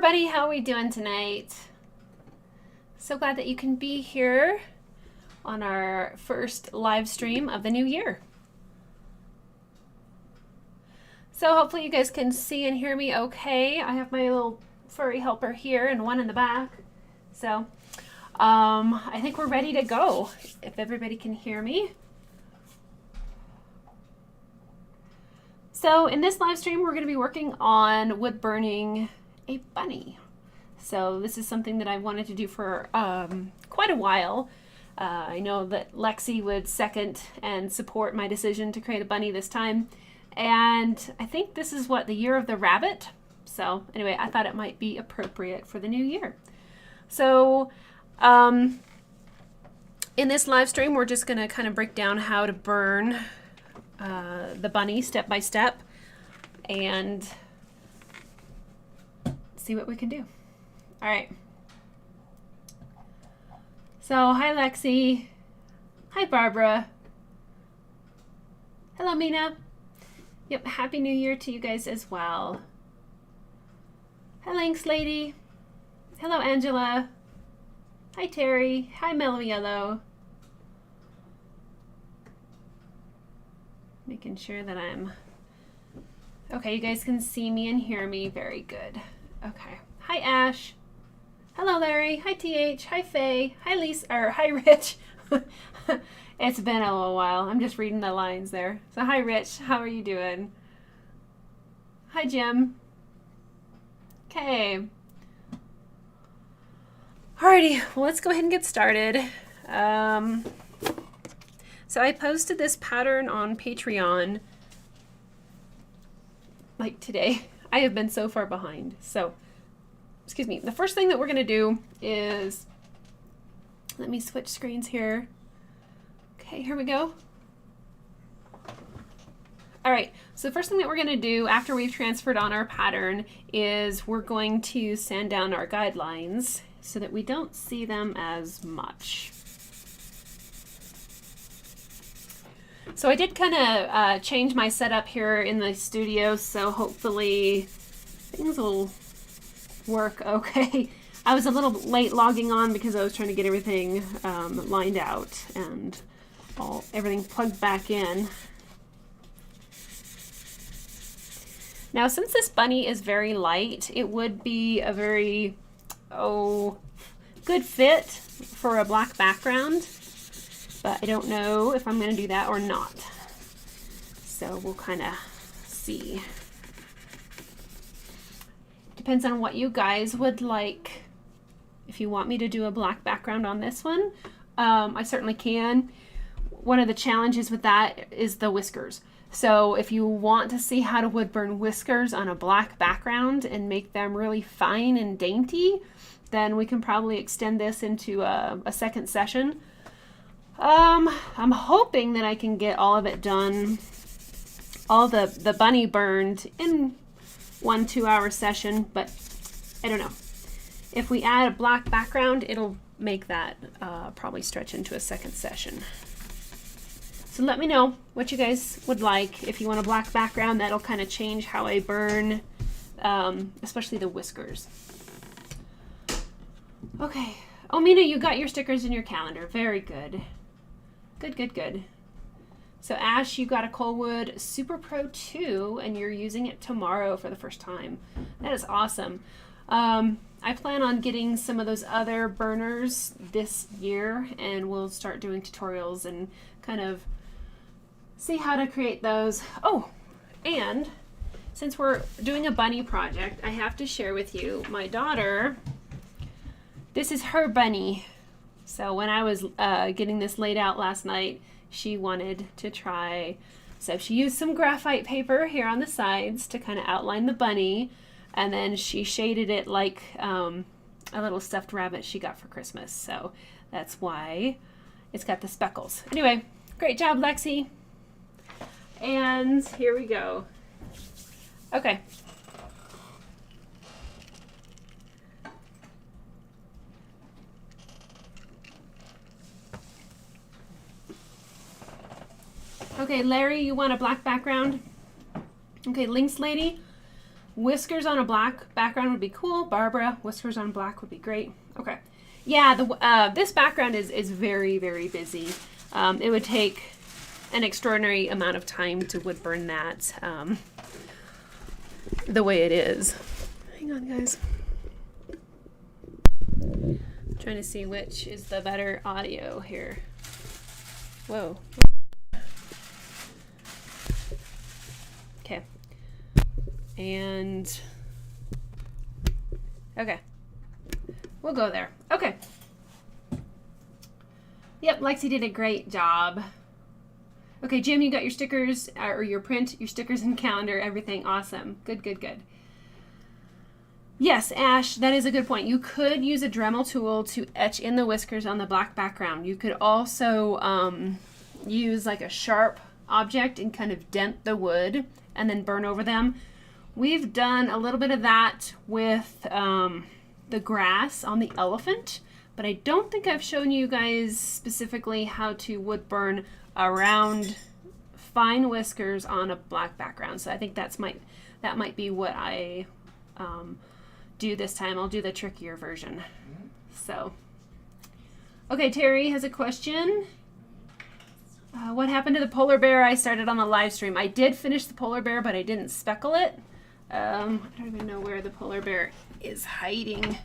everybody, how are we doing tonight? So glad that you can be here on our first live stream of the new year. So hopefully you guys can see and hear me okay. I have my little furry helper here and one in the back. So I think we're ready to go, if everybody can hear me. So in this live stream, we're going to be working on wood burning a bunny. So this is something that I wanted to do for quite a while. I know that Lexi would second and support my decision to create a bunny this time. And I think this is what, the year of the rabbit. So anyway, I thought it might be appropriate for the new year. So in this live stream, we're just going to kind of break down how to burn the bunny step by step and see what we can do. All right. So hi Lexi. Hi Barbara. Hello Mina. Yep, Happy New Year to you guys as well. Hi Lynx Lady. Hello Angela. Hi Terry. Hi Mellow Yellow. Making sure that I'm okay. You guys can see me and hear me. Very good. Okay. Hi Ash. Hello Larry. Hi TH. Hi Faye. Hi Lisa. Or hi Rich. It's been a little while. I'm just reading the lines there. So hi Rich. How are you doing? Hi Jim. Okay. Alrighty. Well, let's go ahead and get started. So I posted this pattern on Patreon like today. I have been so far behind. So, excuse me. The first thing that we're going to do is, let me switch screens here. Okay, here we go. All right, so the first thing that we're going to do after we've transferred on our pattern is we're going to sand down our guidelines so that we don't see them as much. So I did kind of change my setup here in the studio, so hopefully things will work okay. I was a little late logging on because I was trying to get everything lined out and everything plugged back in. Now, since this bunny is very light, it would be a very, good fit for a black background. But I don't know if I'm going to do that or not. So we'll kind of see. Depends on what you guys would like. If you want me to do a black background on this one, I certainly can. One of the challenges with that is the whiskers. So if you want to see how to wood burn whiskers on a black background and make them really fine and dainty, then we can probably extend this into a second session. I'm hoping that I can get all of it done, all the bunny burned in 1 2-hour session, but I don't know. If we add a black background, it'll make that probably stretch into a second session. So let me know what you guys would like. If you want a black background, that'll kind of change how I burn, especially the whiskers. Okay. Oh, Mina, you got your stickers in your calendar. Very good. Good, good, good. So Ash, you got a Coalwood Super Pro 2 and you're using it tomorrow for the first time. That is awesome. I plan on getting some of those other burners this year and we'll start doing tutorials and kind of see how to create those. Oh, and since we're doing a bunny project, I have to share with you my daughter. This is her bunny. So when I was getting this laid out last night, she wanted to try. So she used some graphite paper here on the sides to kind of outline the bunny. And then she shaded it like a little stuffed rabbit she got for Christmas. So that's why it's got the speckles. Anyway, great job, Lexi. And here we go. Okay. Okay, Larry, you want a black background? Okay, Lynx Lady, Whiskers on a black background would be cool. Barbara, whiskers on black would be great. Okay. Yeah, this background is very, very busy. It would take an extraordinary amount of time to wood burn that the way it is. Hang on, guys. I'm trying to see which is the better audio here. Whoa. Okay. And okay. We'll go there. Okay. Yep, Lexi did a great job. Okay, Jim, you got your stickers, or your print, your stickers and calendar, everything. Awesome. Good, good, good. Yes, Ash, that is a good point. You could use a Dremel tool to etch in the whiskers on the black background. You could also use like a sharp object and kind of dent the wood and then burn over them. We've done a little bit of that with the grass on the elephant, but I don't think I've shown you guys specifically how to wood burn around fine whiskers on a black background. So I think that might be what I do this time. I'll do the trickier version. So, okay, Terry has a question. What happened to the polar bear I started on the live stream? I did finish the polar bear, but I didn't speckle it. I don't even know where the polar bear is hiding.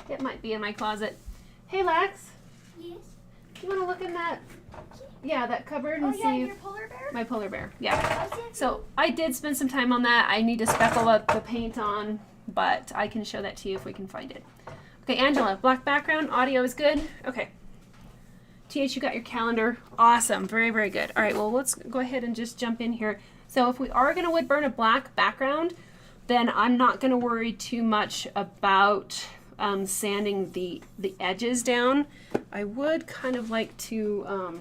It might be in my closet. Hey, Lex. Yes? You want to look in that? Yeah, that cupboard and see your polar bear? My polar bear. Yeah. So I did spend some time on that. I need to speckle up the paint on, but I can show that to you if we can find it. Okay, Angela, black background, audio is good. Okay. TH, you got your calendar. Awesome. Very, very good. All right, well, let's go ahead and just jump in here. So if we are going to wood burn a black background, then I'm not going to worry too much about sanding the edges down. I would kind of like to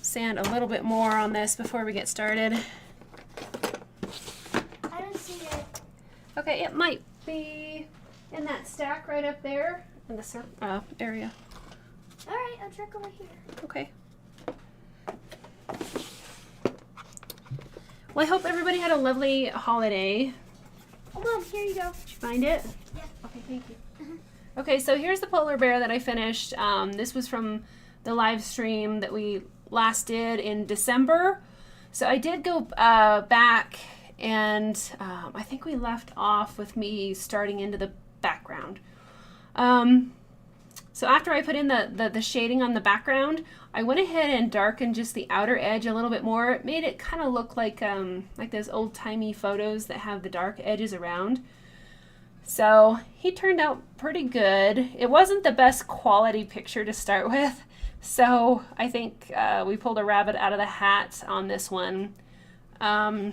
sand a little bit more on this before we get started. I don't see it. Okay, it might be in that stack right up there in the area. All right, I'll check over here. Okay. Well, I hope everybody had a lovely holiday. Hold on, here you go. Did you find it? Yeah. Okay, thank you. Okay, so here's the polar bear that I finished. This was from the live stream that we last did in December. So I did go back and I think we left off with me starting into the background. So after I put in the shading on the background, I went ahead and darkened just the outer edge a little bit more. It made it kind of look like those old-timey photos that have the dark edges around. So he turned out pretty good. It wasn't the best quality picture to start with, so I think we pulled a rabbit out of the hat on this one. I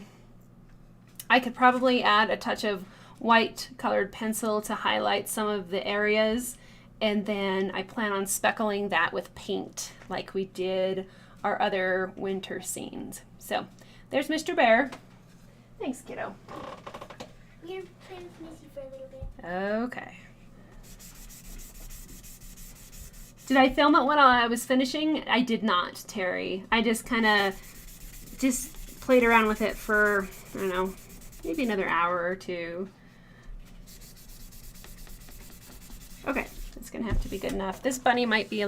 could probably add a touch of white colored pencil to highlight some of the areas, and then I plan on speckling that with paint like we did our other winter scenes. So there's Mr. Bear. Thanks, kiddo. We're going to play with Missy for a little bit. Okay. Did I film it while I was finishing? I did not, Terry. I just kind of played around with it for, I don't know, maybe another hour or two. Okay, it's gonna have to be good enough. This bunny might be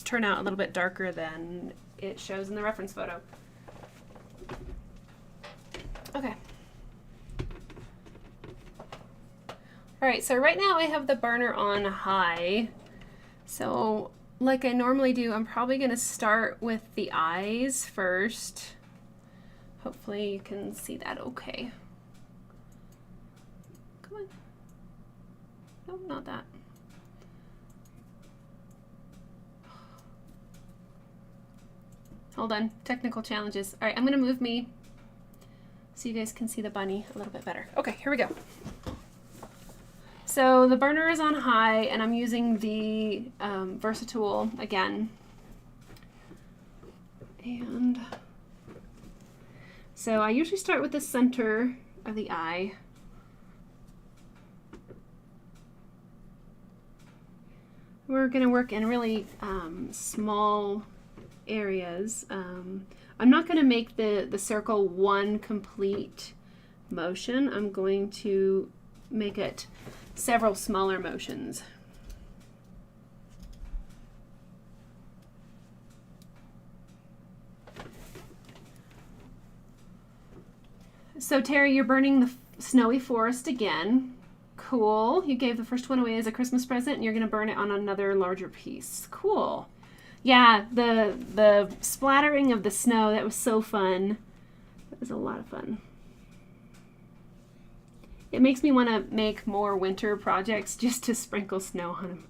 turn out a little bit darker than it shows in the reference photo. Okay. All right, so right now I have the burner on high. So like I normally do, I'm probably gonna start with the eyes first. Hopefully you can see that okay. Come on. No, not that. Hold on, technical challenges. All right, I'm gonna move me so you guys can see the bunny a little bit better. Okay, here we go. So the burner is on high and I'm using the Versatool again. And so I usually start with the center of the eye. We're gonna work in really small areas. I'm not going to make the circle one complete motion. I'm going to make it several smaller motions. So Terry, you're burning the snowy forest again. Cool. You gave the first one away as a Christmas present and you're going to burn it on another larger piece. Cool. Yeah, the splattering of the snow, that was so fun. That was a lot of fun. It makes me want to make more winter projects just to sprinkle snow on them.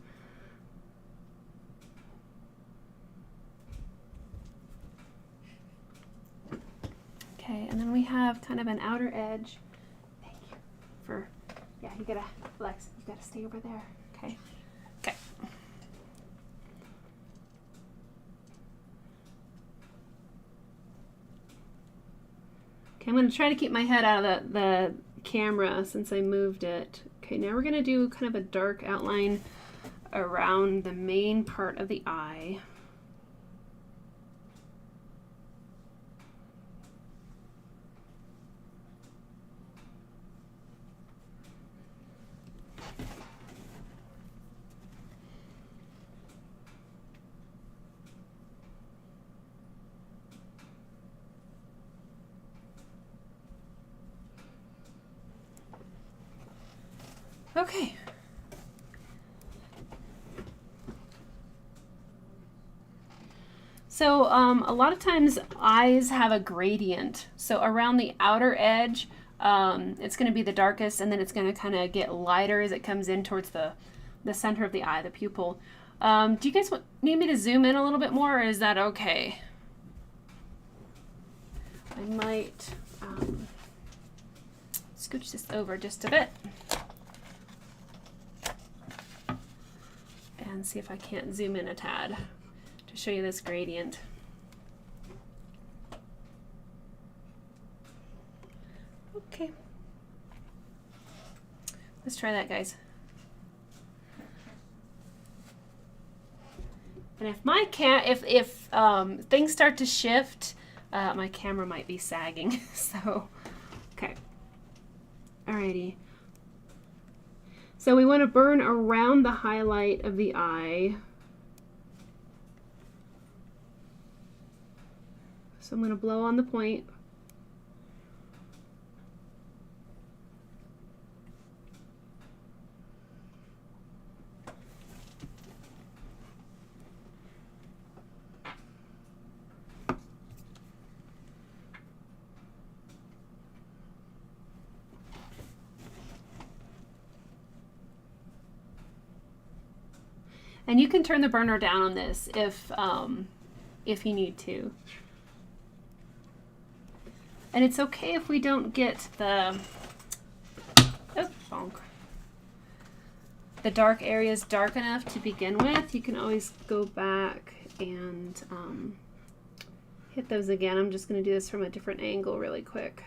Okay, and then we have kind of an outer edge. Thank you for, yeah, you gotta, Lex, you gotta stay over there. Okay. Okay. Okay, I'm going to try to keep my head out of the camera since I moved it. Okay, now we're going to do kind of a dark outline around the main part of the eye. Okay. So a lot of times eyes have a gradient. So around the outer edge, it's going to be the darkest, and then it's going to kind of get lighter as it comes in towards the center of the eye, the pupil. Do you guys need me to zoom in a little bit more, or is that okay? I might scooch this over just a bit and see if I can't zoom in a tad to show you this gradient. Okay. Let's try that, guys. And if my if things start to shift, my camera might be sagging. So, okay. Alrighty. So we want to burn around the highlight of the eye. So I'm going to blow on the point. And you can turn the burner down on this if you need to. And it's okay if we don't get the dark areas dark enough to begin with. You can always go back and hit those again. I'm just going to do this from a different angle really quick.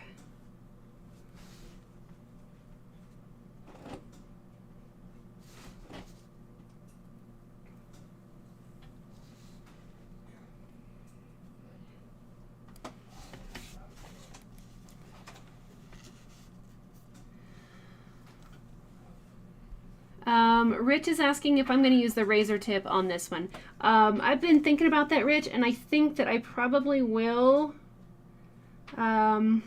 Rich is asking if I'm going to use the razor tip on this one. I've been thinking about that, Rich, and I think that I probably will. I'm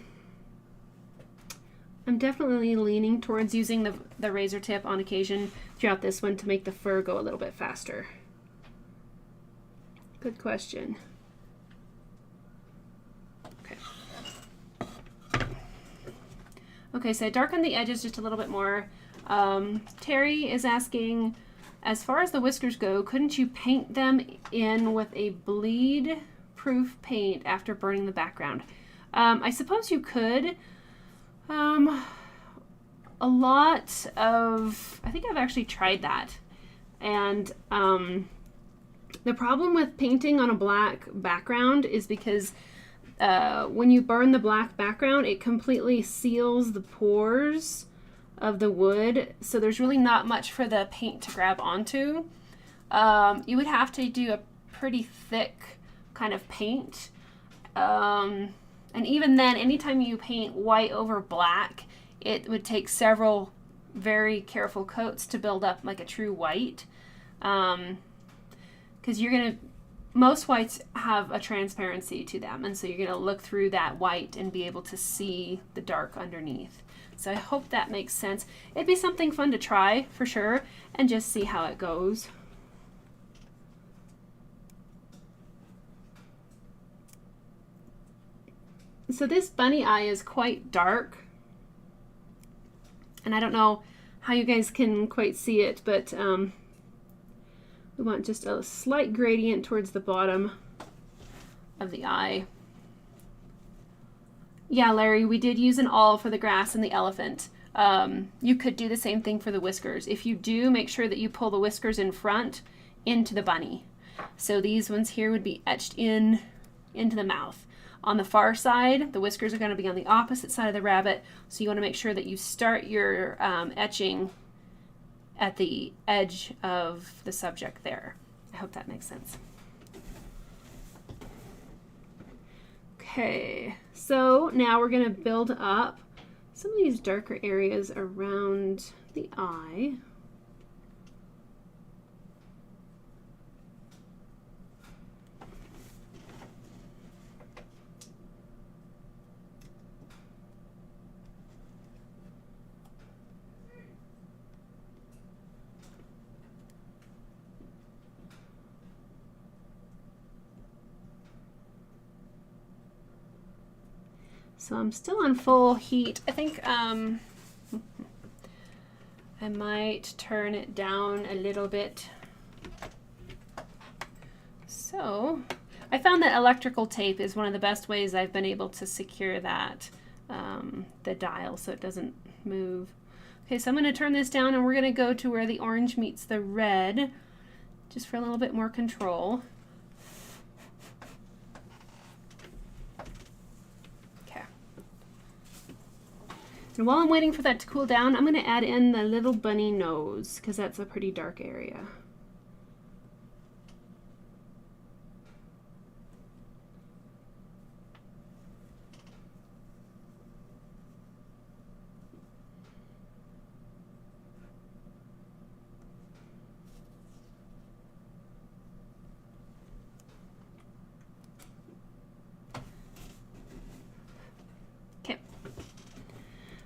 definitely leaning towards using the razor tip on occasion throughout this one to make the fur go a little bit faster. Good question. Okay. Okay, so I darkened the edges just a little bit more. Terry is asking, as far as the whiskers go, couldn't you paint them in with a bleed-proof paint after burning the background? I suppose you could. A lot of, I think I've actually tried that. And the problem with painting on a black background is because when you burn the black background, it completely seals the pores of the wood, so there's really not much for the paint to grab onto. You would have to do a pretty thick kind of paint. And even then, anytime you paint white over black, it would take several very careful coats to build up like a true white. Because most whites have a transparency to them, and so you're going to look through that white and be able to see the dark underneath. So I hope that makes sense. It'd be something fun to try for sure and just see how it goes. So this bunny eye is quite dark, and I don't know how you guys can quite see it, but we want just a slight gradient towards the bottom of the eye. Yeah, Larry, we did use an awl for the grass and the elephant. You could do the same thing for the whiskers. If you do, make sure that you pull the whiskers in front into the bunny. So these ones here would be etched into the mouth. On the far side, the whiskers are going to be on the opposite side of the rabbit, so you want to make sure that you start your etching at the edge of the subject there. I hope that makes sense. Okay, so now we're going to build up some of these darker areas around the eye. So I'm still on full heat. I think I might turn it down a little bit. So I found that electrical tape is one of the best ways I've been able to secure that, the dial, so it doesn't move. Okay, so I'm going to turn this down, and we're going to go to where the orange meets the red, just for a little bit more control. And while I'm waiting for that to cool down, I'm going to add in the little bunny nose, because that's a pretty dark area.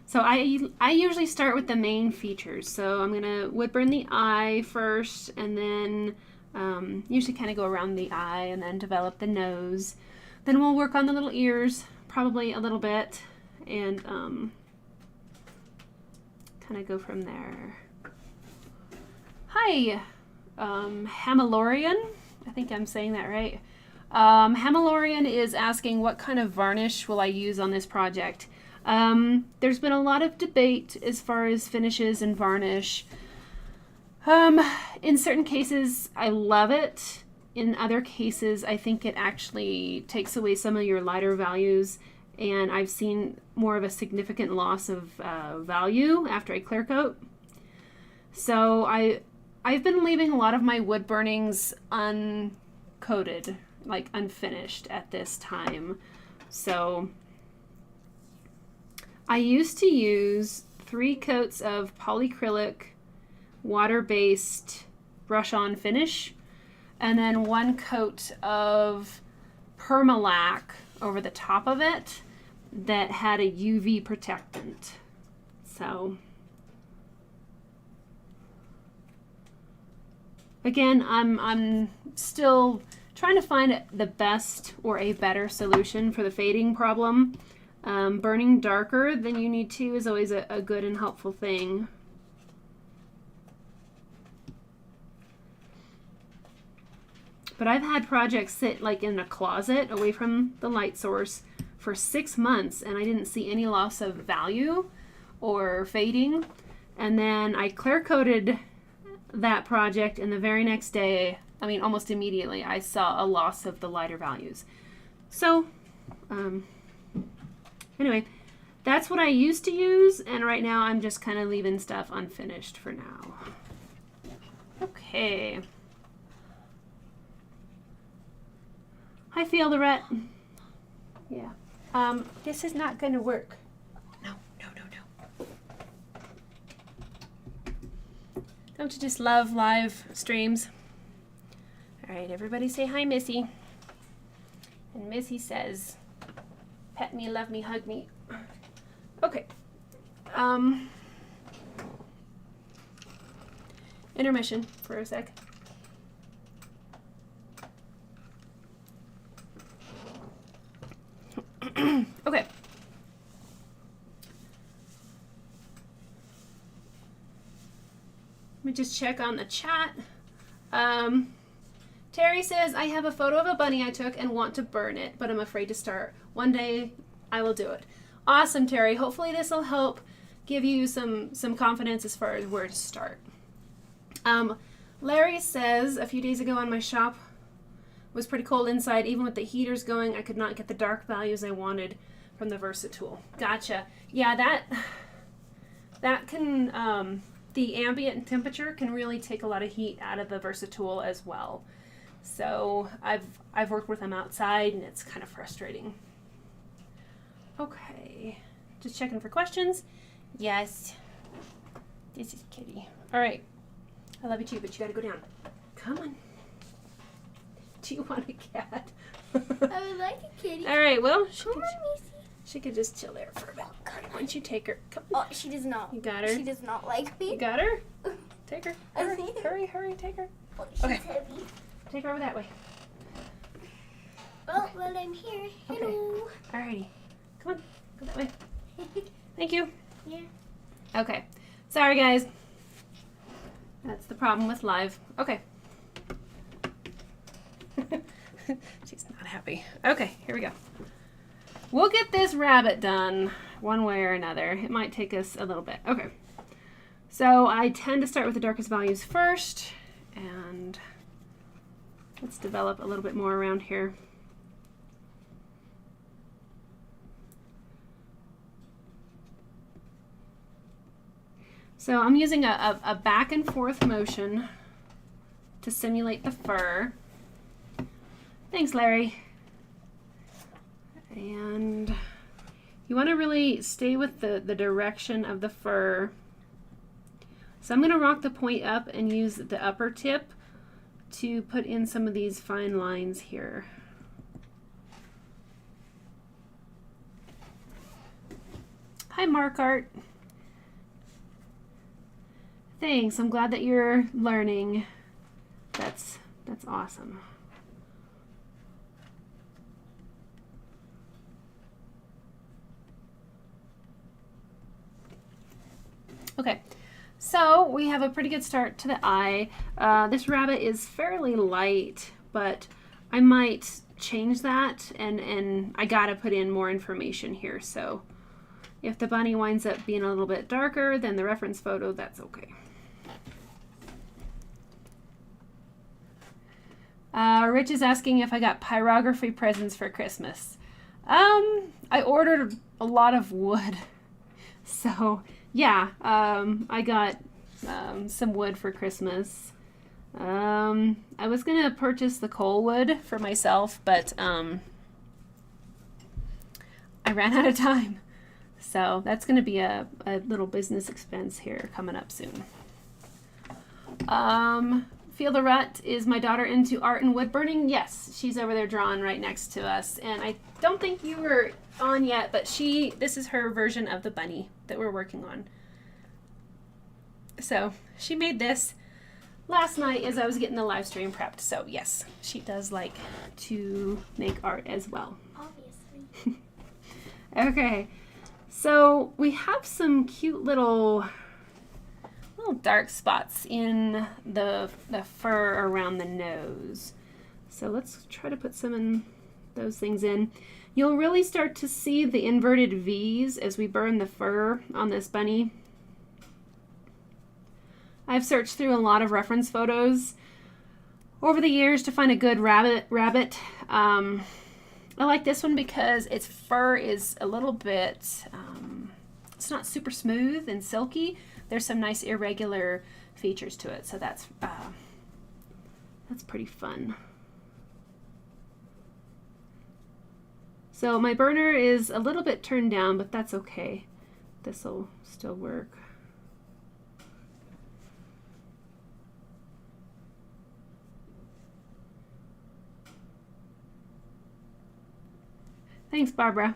So I usually start with the main features. So I'm going to wood burn the eye first, and then usually kind of go around the eye and then develop the nose. Then we'll work on the little ears, probably a little bit, and kind of go from there. Hi, Hamalorian. I think I'm saying that right. Hamalorian is asking what kind of varnish will I use on this project. There's been a lot of debate as far as finishes and varnish. In certain cases, I love it. In other cases, I think it actually takes away some of your lighter values, and I've seen more of a significant loss of value after I clear coat. So I've been leaving a lot of my wood burnings uncoated, like unfinished at this time. So I used to use 3 coats of polyacrylic water-based brush-on finish, and then 1 coat of permalac over the top of it that had a UV protectant. So again, I'm still trying to find the best or a better solution for the fading problem. Burning darker than you need to is always a good and helpful thing. But I've had projects sit like in a closet away from the light source for 6 months, and I didn't see any loss of value or fading. And then I clear coated that project, and the very next day, I mean almost immediately, I saw a loss of the lighter values. So anyway, that's what I used to use, and right now I'm just kind of leaving stuff unfinished for now. Okay. Hi, Feel the Rat. Yeah. This is not going to work. No. Don't you just love live streams? All right, everybody say hi, Missy. And Missy says, pet me, love me, hug me. Okay. Intermission for a sec. Okay. Let me just check on the chat. Terry says, I have a photo of a bunny I took and want to burn it, but I'm afraid to start. One day I will do it. Awesome, Terry. Hopefully this will help give you some confidence as far as where to start. Larry says, a few days ago on my shop was pretty cold inside. Even with the heaters going, I could not get the dark values I wanted from the VersaTool. Gotcha. Yeah, that can, the ambient temperature can really take a lot of heat out of the VersaTool as well. So I've worked with them outside and it's kind of frustrating. Okay, just checking for questions. Yes, this is Kitty. All right, I love you too, but you gotta go down. Come on. Do you want a cat? I would like a kitty. All right, well, she could just chill there for a bit. Why don't you take her? Come on. Oh, she does not. You got her? She does not like me. You got her? Take her. Hurry, take her. Oh, she's Okay. heavy. Take her over that way. Well, I'm here. Hello. Okay. Alrighty. Come on, go that way. Thank you. Yeah. Okay. Sorry, guys. That's the problem with live. Okay. She's not happy. Okay, here we go. We'll get this rabbit done one way or another. It might take us a little bit. Okay. So I tend to start with the darkest values first, and let's develop a little bit more around here. So I'm using a back and forth motion to simulate the fur. Thanks, Larry. And you want to really stay with the direction of the fur. So I'm going to rock the point up and use the upper tip to put in some of these fine lines here. Hi, Mark Art. Thanks. I'm glad that you're learning. That's awesome. Okay, so we have a pretty good start to the eye. This rabbit is fairly light, but I might change that, and I gotta put in more information here. So if the bunny winds up being a little bit darker than the reference photo, that's okay. Rich is asking if I got pyrography presents for Christmas. I ordered a lot of wood, so yeah, I got some wood for Christmas. I was gonna purchase the coal wood for myself, but I ran out of time. So that's gonna be a little business expense here coming up soon. Feel the Rut, is my daughter into art and wood burning? Yes, she's over there drawing right next to us. And I don't think you were on yet, but this is her version of the bunny that we're working on. So she made this last night as I was getting the live stream prepped. So yes, she does like to make art as well. Obviously. Okay, so we have some cute little dark spots in the fur around the nose. So let's try to put some in those things in. You'll really start to see the inverted V's as we burn the fur on this bunny. I've searched through a lot of reference photos over the years to find a good rabbit. I like this one because its fur is a little bit, it's not super smooth and silky. There's some nice irregular features to it, so that's pretty fun. So my burner is a little bit turned down, but that's okay. This will still work. Thanks, Barbara.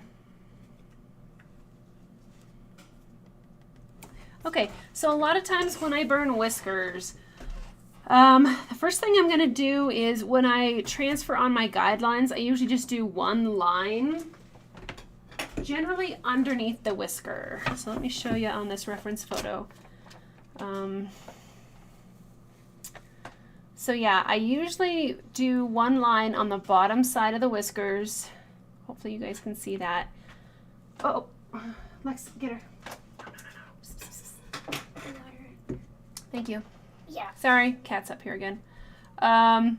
Okay, so a lot of times when I burn whiskers, the first thing I'm going to do is when I transfer on my guidelines, I usually just do one line, generally underneath the whisker. So let me show you on this reference photo. So yeah, I usually do one line on the bottom side of the whiskers. Hopefully you guys can see that. Oh, Lex, get her. Thank you. Yeah. Sorry, cat's up here again. That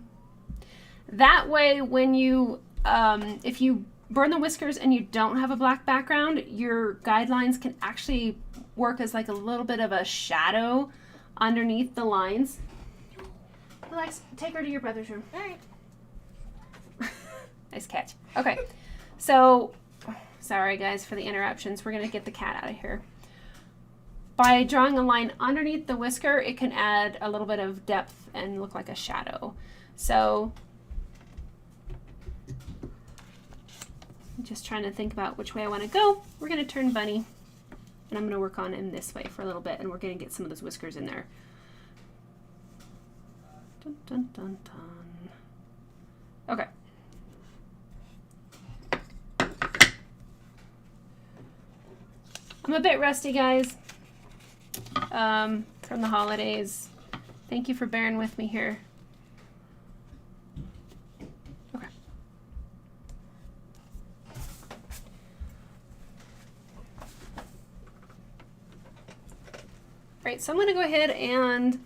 way, when you, if you burn the whiskers and you don't have a black background, your guidelines can actually work as like a little bit of a shadow underneath the lines. Alex, take her to your brother's room. All right. Nice catch. Okay, so sorry guys for the interruptions. We're gonna get the cat out of here. By drawing a line underneath the whisker, it can add a little bit of depth and look like a shadow. So I'm just trying to think about which way I want to go. We're going to turn Bunny, and I'm going to work on him this way for a little bit, and we're going to get some of those whiskers in there. Dun, dun, dun, dun. Okay. I'm a bit rusty, guys. From the holidays. Thank you for bearing with me here. Okay. Alright, so I'm going to go ahead and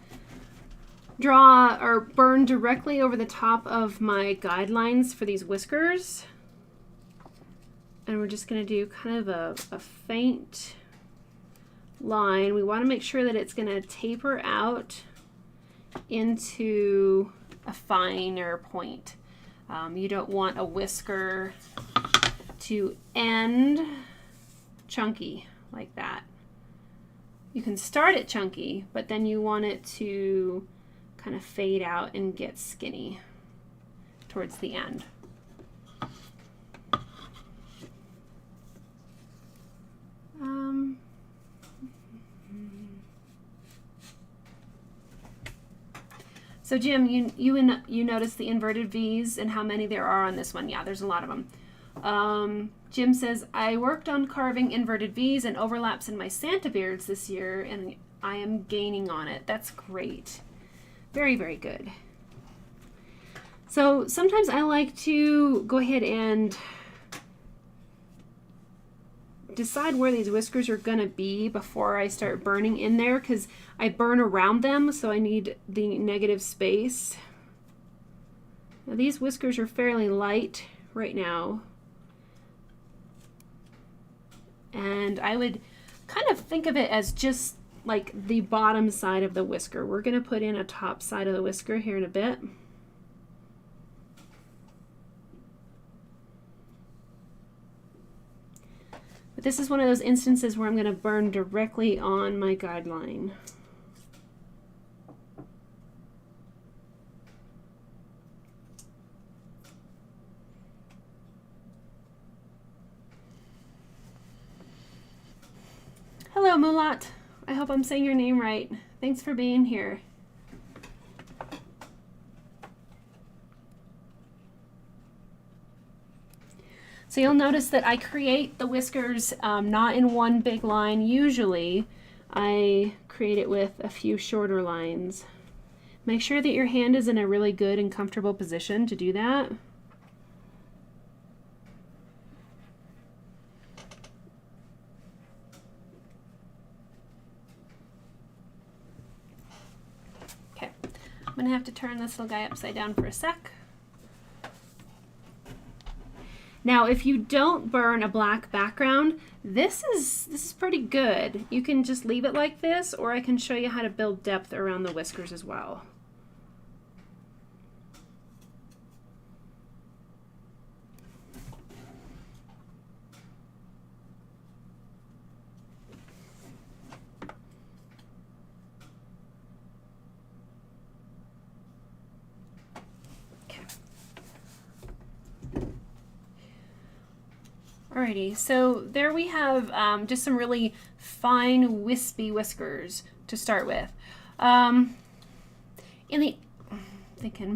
draw or burn directly over the top of my guidelines for these whiskers. And we're just going to do kind of a faint line. We want to make sure that it's going to taper out into a finer point. You don't want a whisker to end chunky like that. You can start it chunky, but then you want it to kind of fade out and get skinny towards the end. So Jim, you notice the inverted V's and how many there are on this one. Yeah, there's a lot of them. Jim says, I worked on carving inverted V's and overlaps in my Santa beards this year, and I am gaining on it. That's great. Very, very good. So sometimes I like to go ahead and decide where these whiskers are going to be before I start burning in there, because I burn around them, so I need the negative space. Now these whiskers are fairly light right now, and I would kind of think of it as just like the bottom side of the whisker. We're going to put in a top side of the whisker here in a bit. But this is one of those instances where I'm going to burn directly on my guideline. Hello, Mulat. I hope I'm saying your name right. Thanks for being here. So you'll notice that I create the whiskers not in one big line. Usually I create it with a few shorter lines. Make sure that your hand is in a really good and comfortable position to do that. Okay, I'm gonna have to turn this little guy upside down for a sec. Now, if you don't burn a black background, this is pretty good. You can just leave it like this, or I can show you how to build depth around the whiskers as well. Alrighty, so there we have just some really fine wispy whiskers to start with. Thinking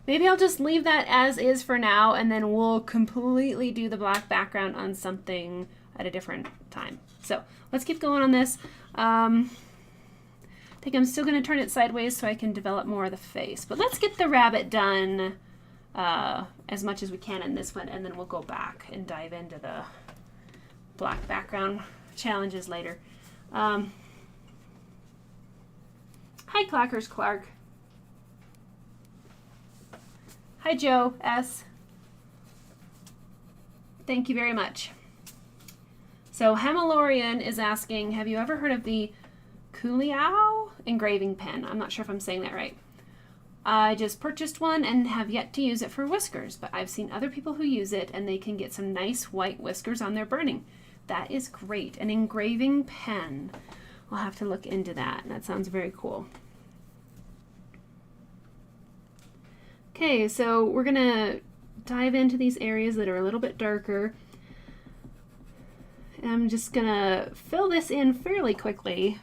maybe I'll just leave that as is for now, and then we'll completely do the black background on something at a different time. So let's keep going on this. I think I'm still going to turn it sideways so I can develop more of the face. But let's get the rabbit done as much as we can in this one, and then we'll go back and dive into the black background challenges later. Hi, Clackers Clark. Hi, Joe S. Thank you very much. So Hemalorian is asking, have you ever heard of the Kuliao engraving pen? I'm not sure if I'm saying that right. I just purchased one and have yet to use it for whiskers, but I've seen other people who use it and they can get some nice white whiskers on their burning. That is great. An engraving pen. I'll have to look into that. That sounds very cool. Okay, so we're going to dive into these areas that are a little bit darker. And I'm just going to fill this in fairly quickly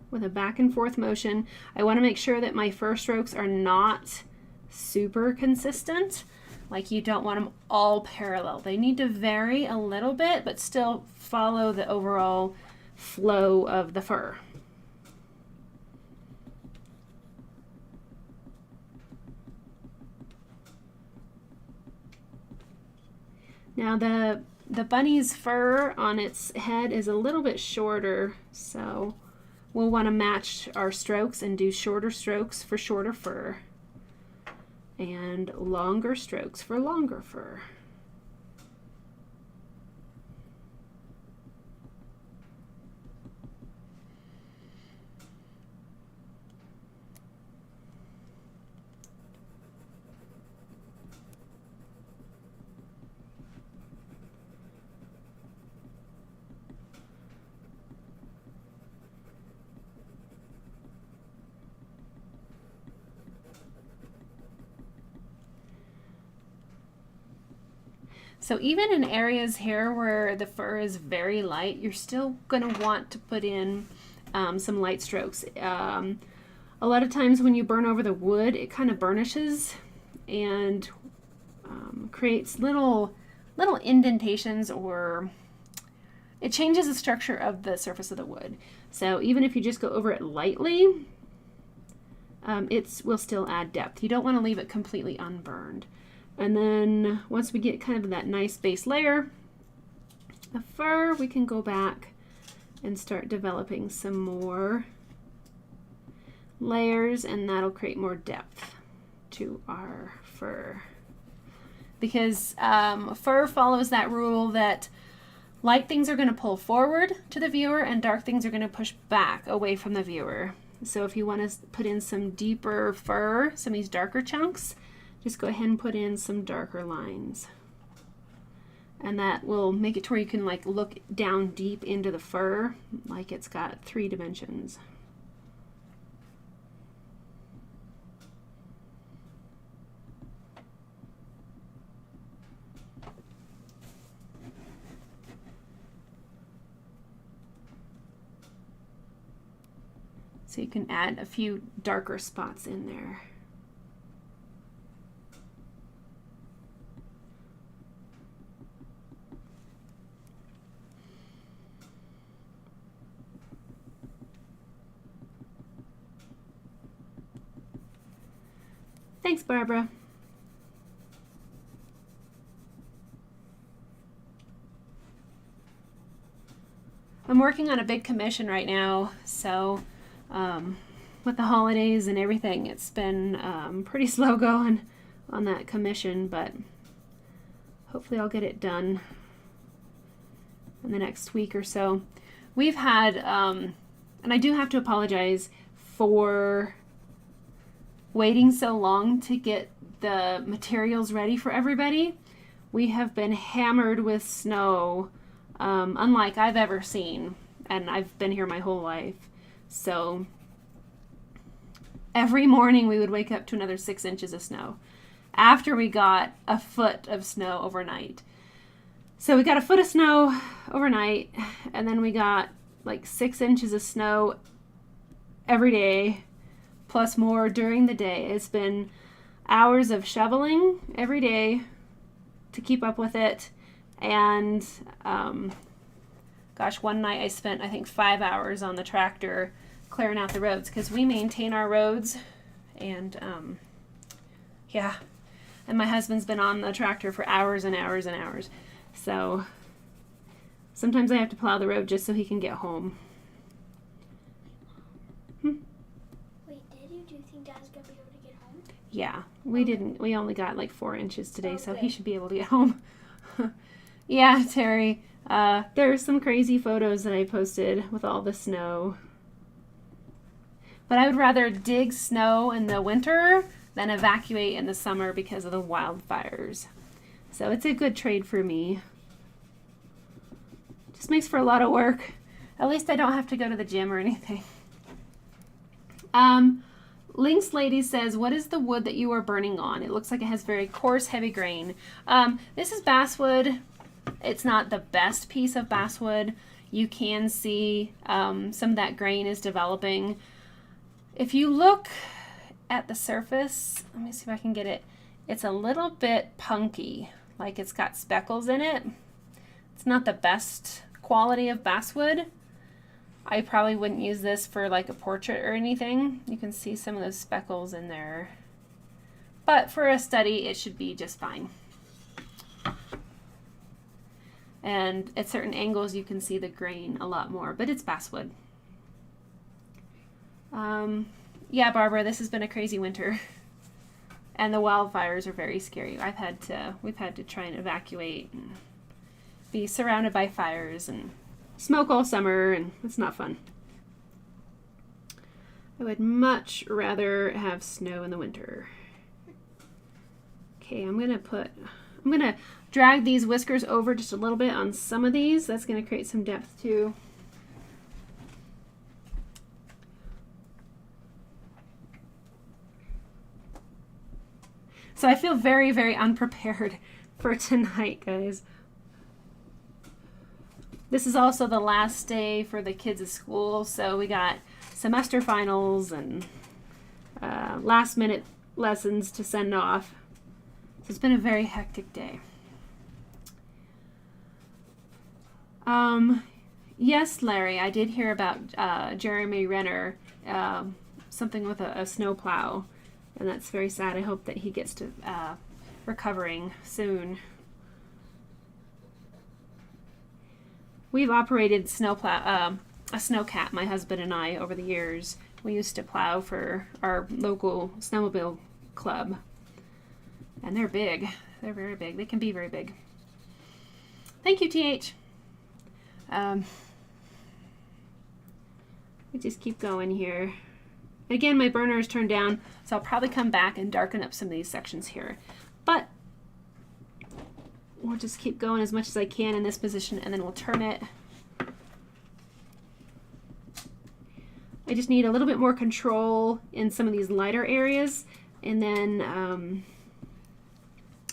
with a back and forth motion. I want to make sure that my fur strokes are not super consistent. Like, you don't want them all parallel. They need to vary a little bit, but still follow the overall flow of the fur. Now the bunny's fur on its head is a little bit shorter, so we'll want to match our strokes and do shorter strokes for shorter fur and longer strokes for longer fur. So even in areas here where the fur is very light, you're still going to want to put in some light strokes. A lot of times when you burn over the wood, it kind of burnishes and creates little indentations, or it changes the structure of the surface of the wood. So even if you just go over it lightly, it will still add depth. You don't want to leave it completely unburned. And then once we get kind of that nice base layer of fur, we can go back and start developing some more layers, and that'll create more depth to our fur. Because fur follows that rule that light things are going to pull forward to the viewer and dark things are going to push back away from the viewer. So if you want to put in some deeper fur, some of these darker chunks, just go ahead and put in some darker lines. And that will make it to where you can like look down deep into the fur, like it's got 3 dimensions. So you can add a few darker spots in there. Thanks, Barbara. I'm working on a big commission right now, so with the holidays and everything, it's been pretty slow going on that commission, but hopefully I'll get it done in the next week or so. We've had, and I do have to apologize for waiting so long to get the materials ready for everybody. We have been hammered with snow, unlike I've ever seen, and I've been here my whole life. So every morning we would wake up to another 6 inches of snow after we got a foot of snow overnight. So we got a foot of snow overnight, and then we got like 6 inches of snow every day, plus more during the day. It's been hours of shoveling every day to keep up with it. And gosh, one night I spent, I think, 5 hours on the tractor clearing out the roads because we maintain our roads. And yeah, and my husband's been on the tractor for hours and hours and hours. So sometimes I have to plow the road just so he can get home. Wait, Daddy, do you think Dad's gonna be able to get home? Yeah, we only got like 4 inches today, Oh, so good. he should be able to get home. Yeah, Terry, there's some crazy photos that I posted with all the snow. But I would rather dig snow in the winter than evacuate in the summer because of the wildfires. So it's a good trade for me. Just makes for a lot of work. At least I don't have to go to the gym or anything. Lynx Lady says, what is the wood that you are burning on? It looks like it has very coarse, heavy grain. This is basswood. It's not the best piece of basswood. You can see some of that grain is developing. If you look at the surface, let me see if I can get it. It's a little bit punky, like it's got speckles in it. It's not the best quality of basswood. I probably wouldn't use this for like a portrait or anything. You can see some of those speckles in there. But for a study, it should be just fine. And at certain angles, you can see the grain a lot more, but it's basswood. Yeah, Barbara, this has been a crazy winter. And the wildfires are very scary. We've had to try and evacuate and be surrounded by fires and smoke all summer, and it's not fun. I would much rather have snow in the winter. Okay, I'm gonna drag these whiskers over just a little bit on some of these. That's gonna create some depth too. So I feel very, very unprepared for tonight, guys. This is also the last day for the kids at school, so we got semester finals and last minute lessons to send off. So it's been a very hectic day. Yes, Larry, I did hear about Jeremy Renner, something with a snowplow. And that's very sad. I hope that he gets to recovering soon. We've operated a snowcat, my husband and I, over the years. We used to plow for our local snowmobile club. And they're big. They're very big. They can be very big. Thank you, TH. We just keep going here. Again, my burner is turned down, so I'll probably come back and darken up some of these sections here. But we'll just keep going as much as I can in this position, and then we'll turn it. I just need a little bit more control in some of these lighter areas, and then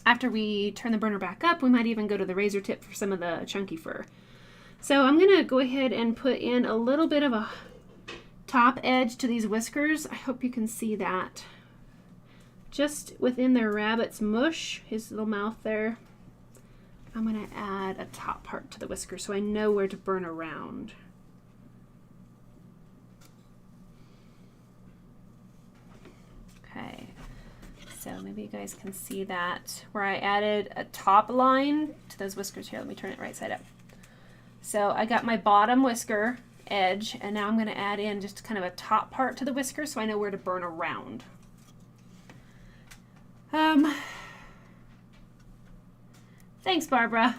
after we turn the burner back up, we might even go to the razor tip for some of the chunky fur. So I'm going to go ahead and put in a little bit of a top edge to these whiskers. I hope you can see that. Just within the rabbit's mush, his little mouth there, I'm going to add a top part to the whisker so I know where to burn around. Okay, so maybe you guys can see that where I added a top line to those whiskers here. Let me turn it right side up. So I got my bottom whisker edge, and now I'm going to add in just kind of a top part to the whisker so I know where to burn around. Thanks, Barbara.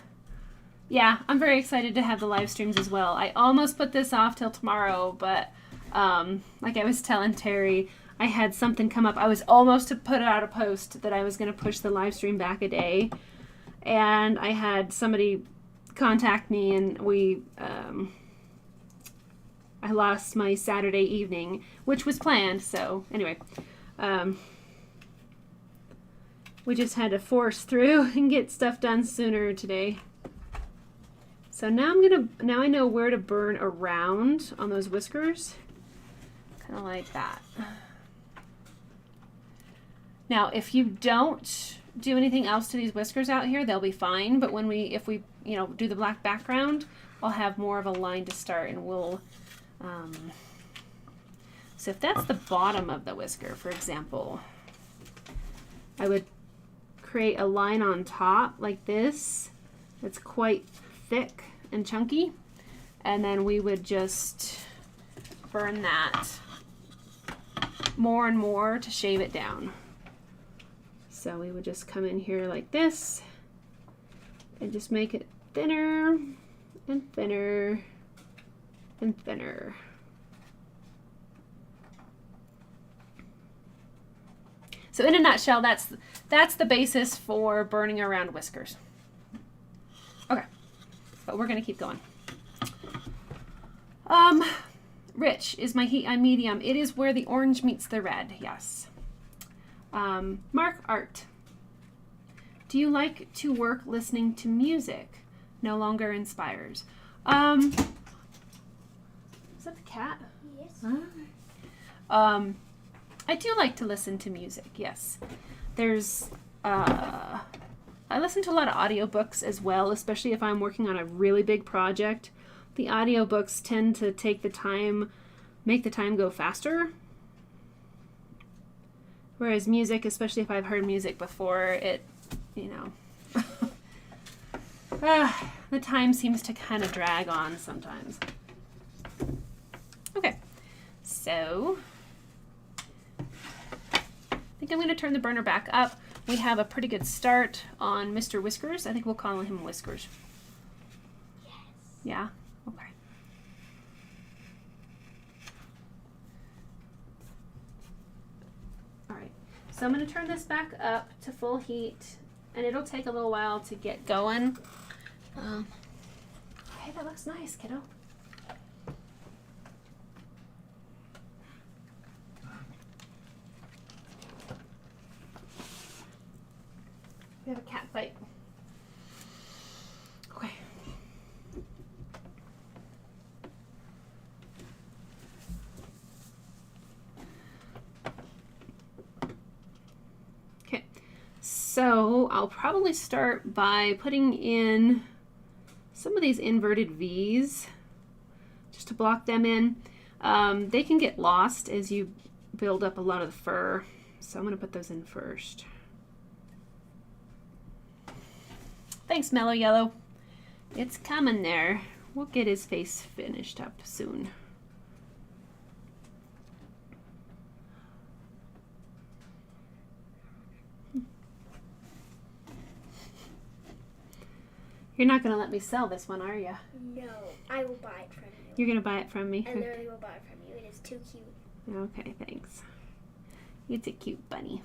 Yeah, I'm very excited to have the live streams as well. I almost put this off till tomorrow, but like I was telling Terry, I had something come up. I was almost to put out a post that I was going to push the live stream back a day, and I had somebody contact me, and I lost my Saturday evening, which was planned. So anyway, we just had to force through and get stuff done sooner today. So now now I know where to burn around on those whiskers. Kind of like that. Now, if you don't do anything else to these whiskers out here, they'll be fine. But if we, do the black background, I'll have more of a line to start, and we'll, so if that's the bottom of the whisker, for example, I would create a line on top like this. That's quite thick and chunky. And then we would just burn that more and more to shave it down. So we would just come in here like this and just make it thinner and thinner and thinner. So in a nutshell, that's the basis for burning around whiskers. Okay, but we're gonna keep going. Rich is my heat on medium. It is where the orange meets the red, yes. Mark Art. Do you like to work listening to music? No longer inspires. Is that the cat? Yes. I do like to listen to music, yes. There's, I listen to a lot of audiobooks as well, especially if I'm working on a really big project. The audiobooks tend to make the time go faster. Whereas music, especially if I've heard music before, the time seems to kind of drag on sometimes. Okay, so I think I'm going to turn the burner back up. We have a pretty good start on Mr. Whiskers. I think we'll call him Whiskers. Yes. Yeah? Okay. Alright, so I'm going to turn this back up to full heat, and it'll take a little while to get going. Hey, that looks nice, kiddo. We have a cat fight. Okay. Okay. So I'll probably start by putting in some of these inverted V's just to block them in. They can get lost as you build up a lot of the fur. So I'm going to put those in first. Thanks, Mellow Yellow. It's coming there. We'll get his face finished up soon. You're not going to let me sell this one, are you? No, I will buy it from you. You're going to buy it from me? I literally will buy it from you. It is too cute. Okay, thanks. It's a cute bunny.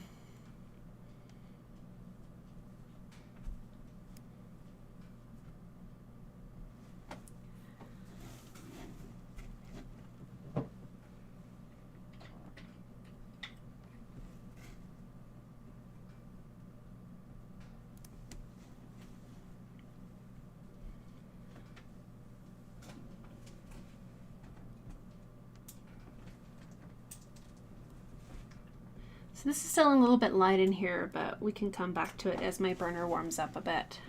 So this is still a little bit light in here, but we can come back to it as my burner warms up a bit.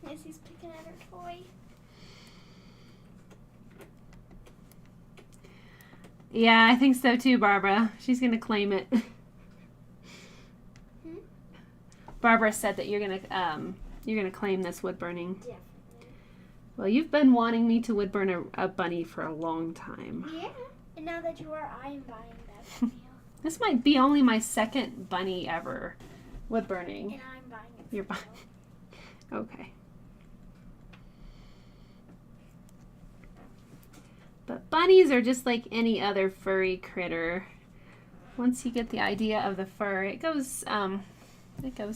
Missy's picking at her toy. Yeah, I think so too, Barbara. She's gonna claim it. Barbara said that you're gonna claim this wood burning. Definitely. Well, you've been wanting me to wood burn a bunny for a long time. Yeah. And now that you are, I am buying that from you. This might be only my second bunny ever wood burning. And I'm buying it. You're from buying. Okay. But bunnies are just like any other furry critter. Once you get the idea of the fur, it goes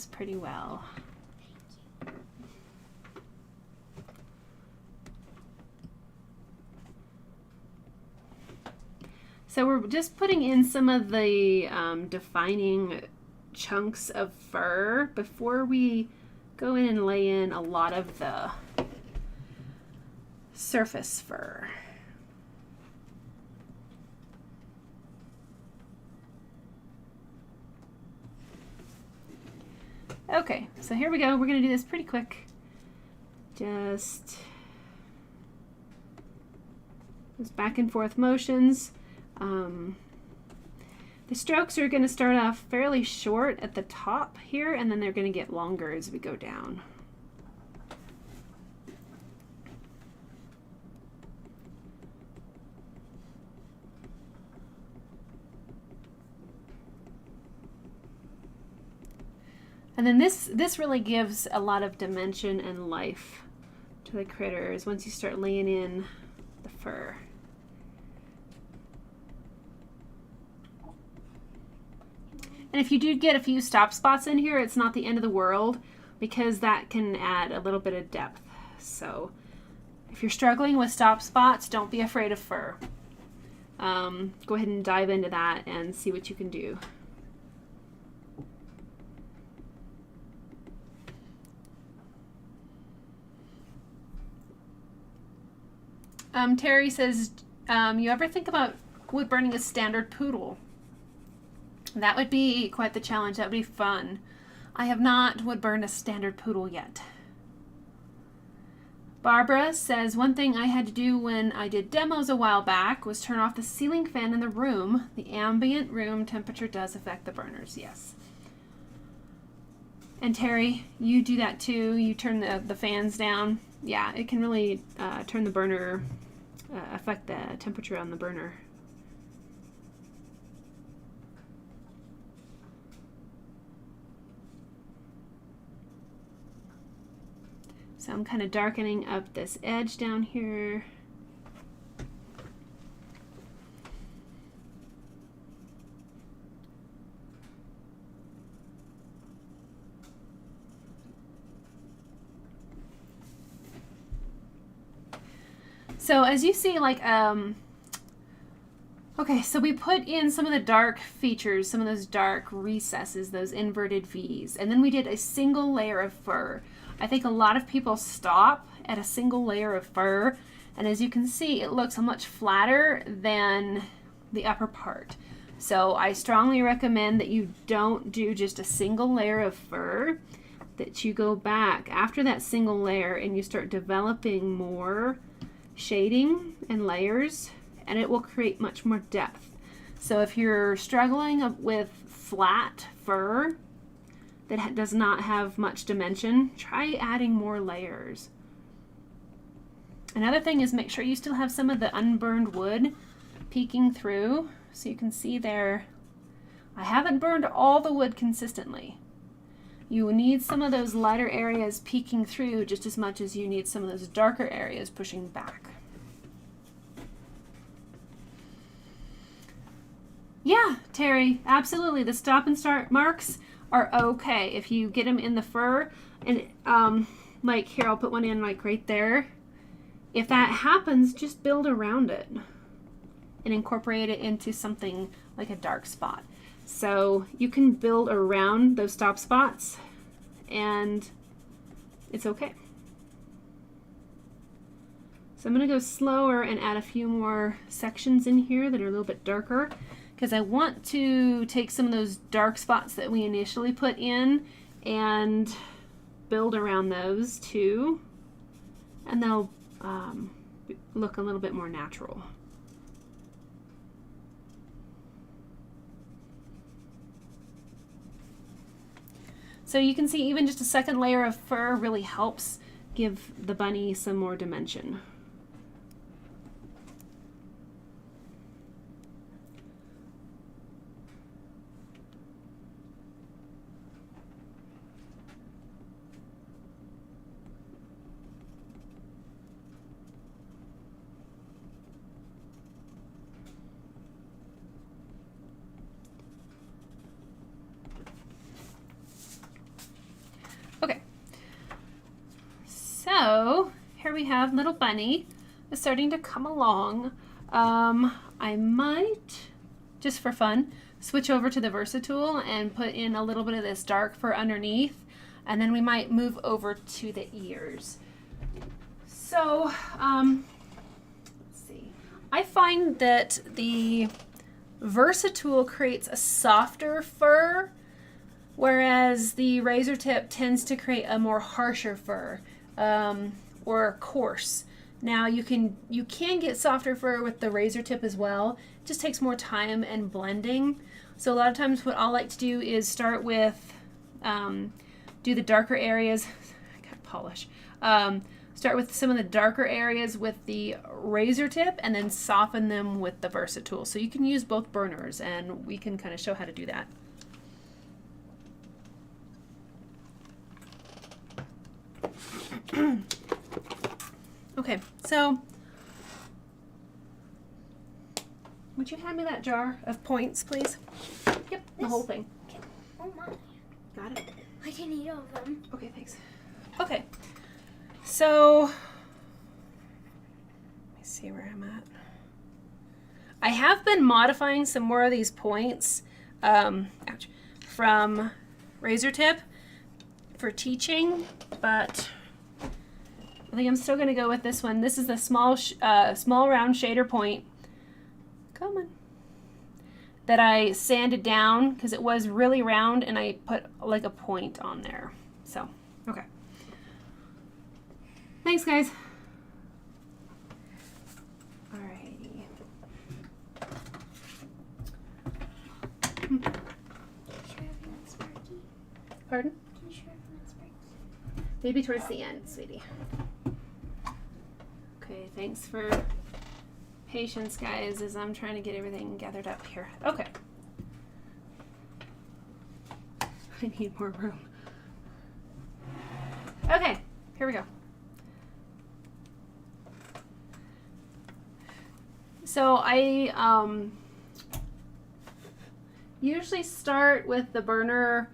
pretty well. So we're just putting in some of the defining chunks of fur before we go in and lay in a lot of the surface fur. Okay, so here we go. We're going to do this pretty quick. Just those back and forth motions. The strokes are going to start off fairly short at the top here, and then they're going to get longer as we go down. And then this really gives a lot of dimension and life to the critters once you start laying in the fur. And if you do get a few stop spots in here, it's not the end of the world, because that can add a little bit of depth. So if you're struggling with stop spots, don't be afraid of fur. Go ahead and dive into that and see what you can do. Terry says, you ever think about wood burning a standard poodle? That would be quite the challenge. That would be fun. I have not wood burned a standard poodle yet. Barbara says, one thing I had to do when I did demos a while back was turn off the ceiling fan in the room. The ambient room temperature does affect the burners, yes. And Terry, you do that too. You turn the fans down. Yeah, it can really turn the burner, affect the temperature on the burner. So I'm kind of darkening up this edge down here. So as you see, like, okay, so we put in some of the dark features, some of those dark recesses, those inverted V's, and then we did a single layer of fur. I think a lot of people stop at a single layer of fur, and as you can see, it looks much flatter than the upper part. So I strongly recommend that you don't do just a single layer of fur, that you go back after that single layer and you start developing more shading and layers, and it will create much more depth. So if you're struggling with flat fur that does not have much dimension, try adding more layers. Another thing is make sure you still have some of the unburned wood peeking through, so you can see there. I haven't burned all the wood consistently. You will need some of those lighter areas peeking through just as much as you need some of those darker areas pushing back. Yeah, Terry, absolutely. The stop and start marks are okay if you get them in the fur, and like here, I'll put one in like right there. If that happens, just build around it and incorporate it into something like a dark spot. So you can build around those stop spots and it's okay. So I'm going to go slower and add a few more sections in here that are a little bit darker, because I want to take some of those dark spots that we initially put in and build around those too, and they'll look a little bit more natural. So you can see even just a second layer of fur really helps give the bunny some more dimension. So here we have little bunny is starting to come along. I might, just for fun, switch over to the Versatool and put in a little bit of this dark fur underneath, and then we might move over to the ears. So, let's see. I find that the Versatool creates a softer fur, whereas the razor tip tends to create a more harsher fur, or coarse. Now you can get softer fur with the razor tip as well. It just takes more time and blending. So a lot of times what I like to do is start with, do the darker areas. I got polish. Start with some of the darker areas with the razor tip and then soften them with the Versatool. So you can use both burners, and we can kind of show how to do that. Okay, so would you hand me that jar of points, please? Yep, the whole thing. Okay. Oh my. Got it? I can eat all of them. Okay, thanks. Okay, so let me see where I'm at. I have been modifying some more of these points from razor tip for teaching, but I think I'm still going to go with this one. This is the small round shader point. Come on. That I sanded down because it was really round, and I put like a point on there. So, okay. Thanks, guys. Alrighty. Pardon? Maybe towards the end, sweetie. Okay, thanks for patience, guys, as I'm trying to get everything gathered up here. Okay. I need more room. Okay, here we go. So I usually start with the burner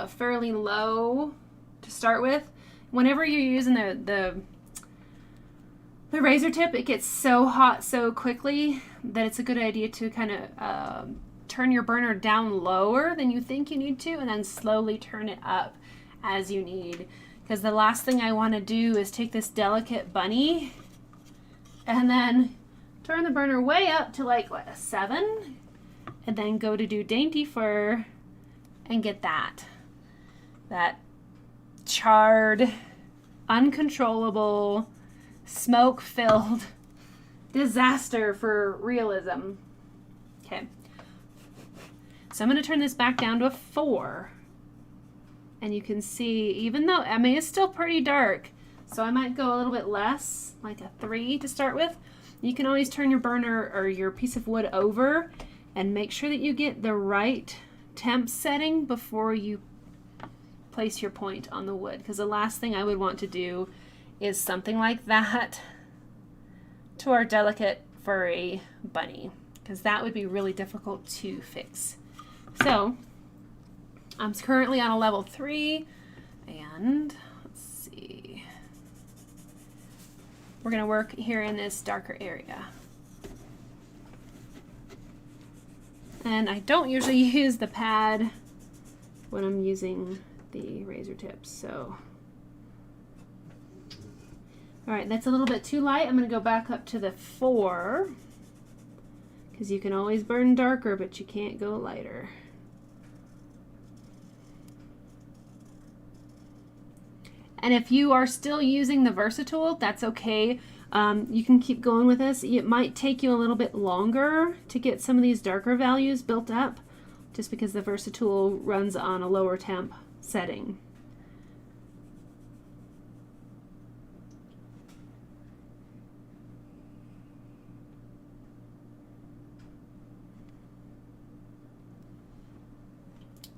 fairly low to start with. Whenever you're using the razor tip, it gets so hot so quickly that it's a good idea to kind of turn your burner down lower than you think you need to, and then slowly turn it up as you need. Because the last thing I want to do is take this delicate bunny and then turn the burner way up to like, what, a 7? And then go to do dainty fur and get that charred, uncontrollable, smoke-filled disaster for realism. Okay. So I'm going to turn this back down to a 4. And you can see, even though, I mean, it's still pretty dark, so I might go a little bit less, like a 3 to start with. You can always turn your burner or your piece of wood over and make sure that you get the right temp setting before you place your point on the wood, because the last thing I would want to do is something like that to our delicate furry bunny, because that would be really difficult to fix. So I'm currently on a level 3, and let's see, we're going to work here in this darker area. And I don't usually use the pad when I'm using the razor tips, so. All right, that's a little bit too light. I'm going to go back up to the 4, because you can always burn darker, but you can't go lighter. And if you are still using the Versatool, that's okay. You can keep going with this. It might take you a little bit longer to get some of these darker values built up, just because the Versatool runs on a lower temp setting.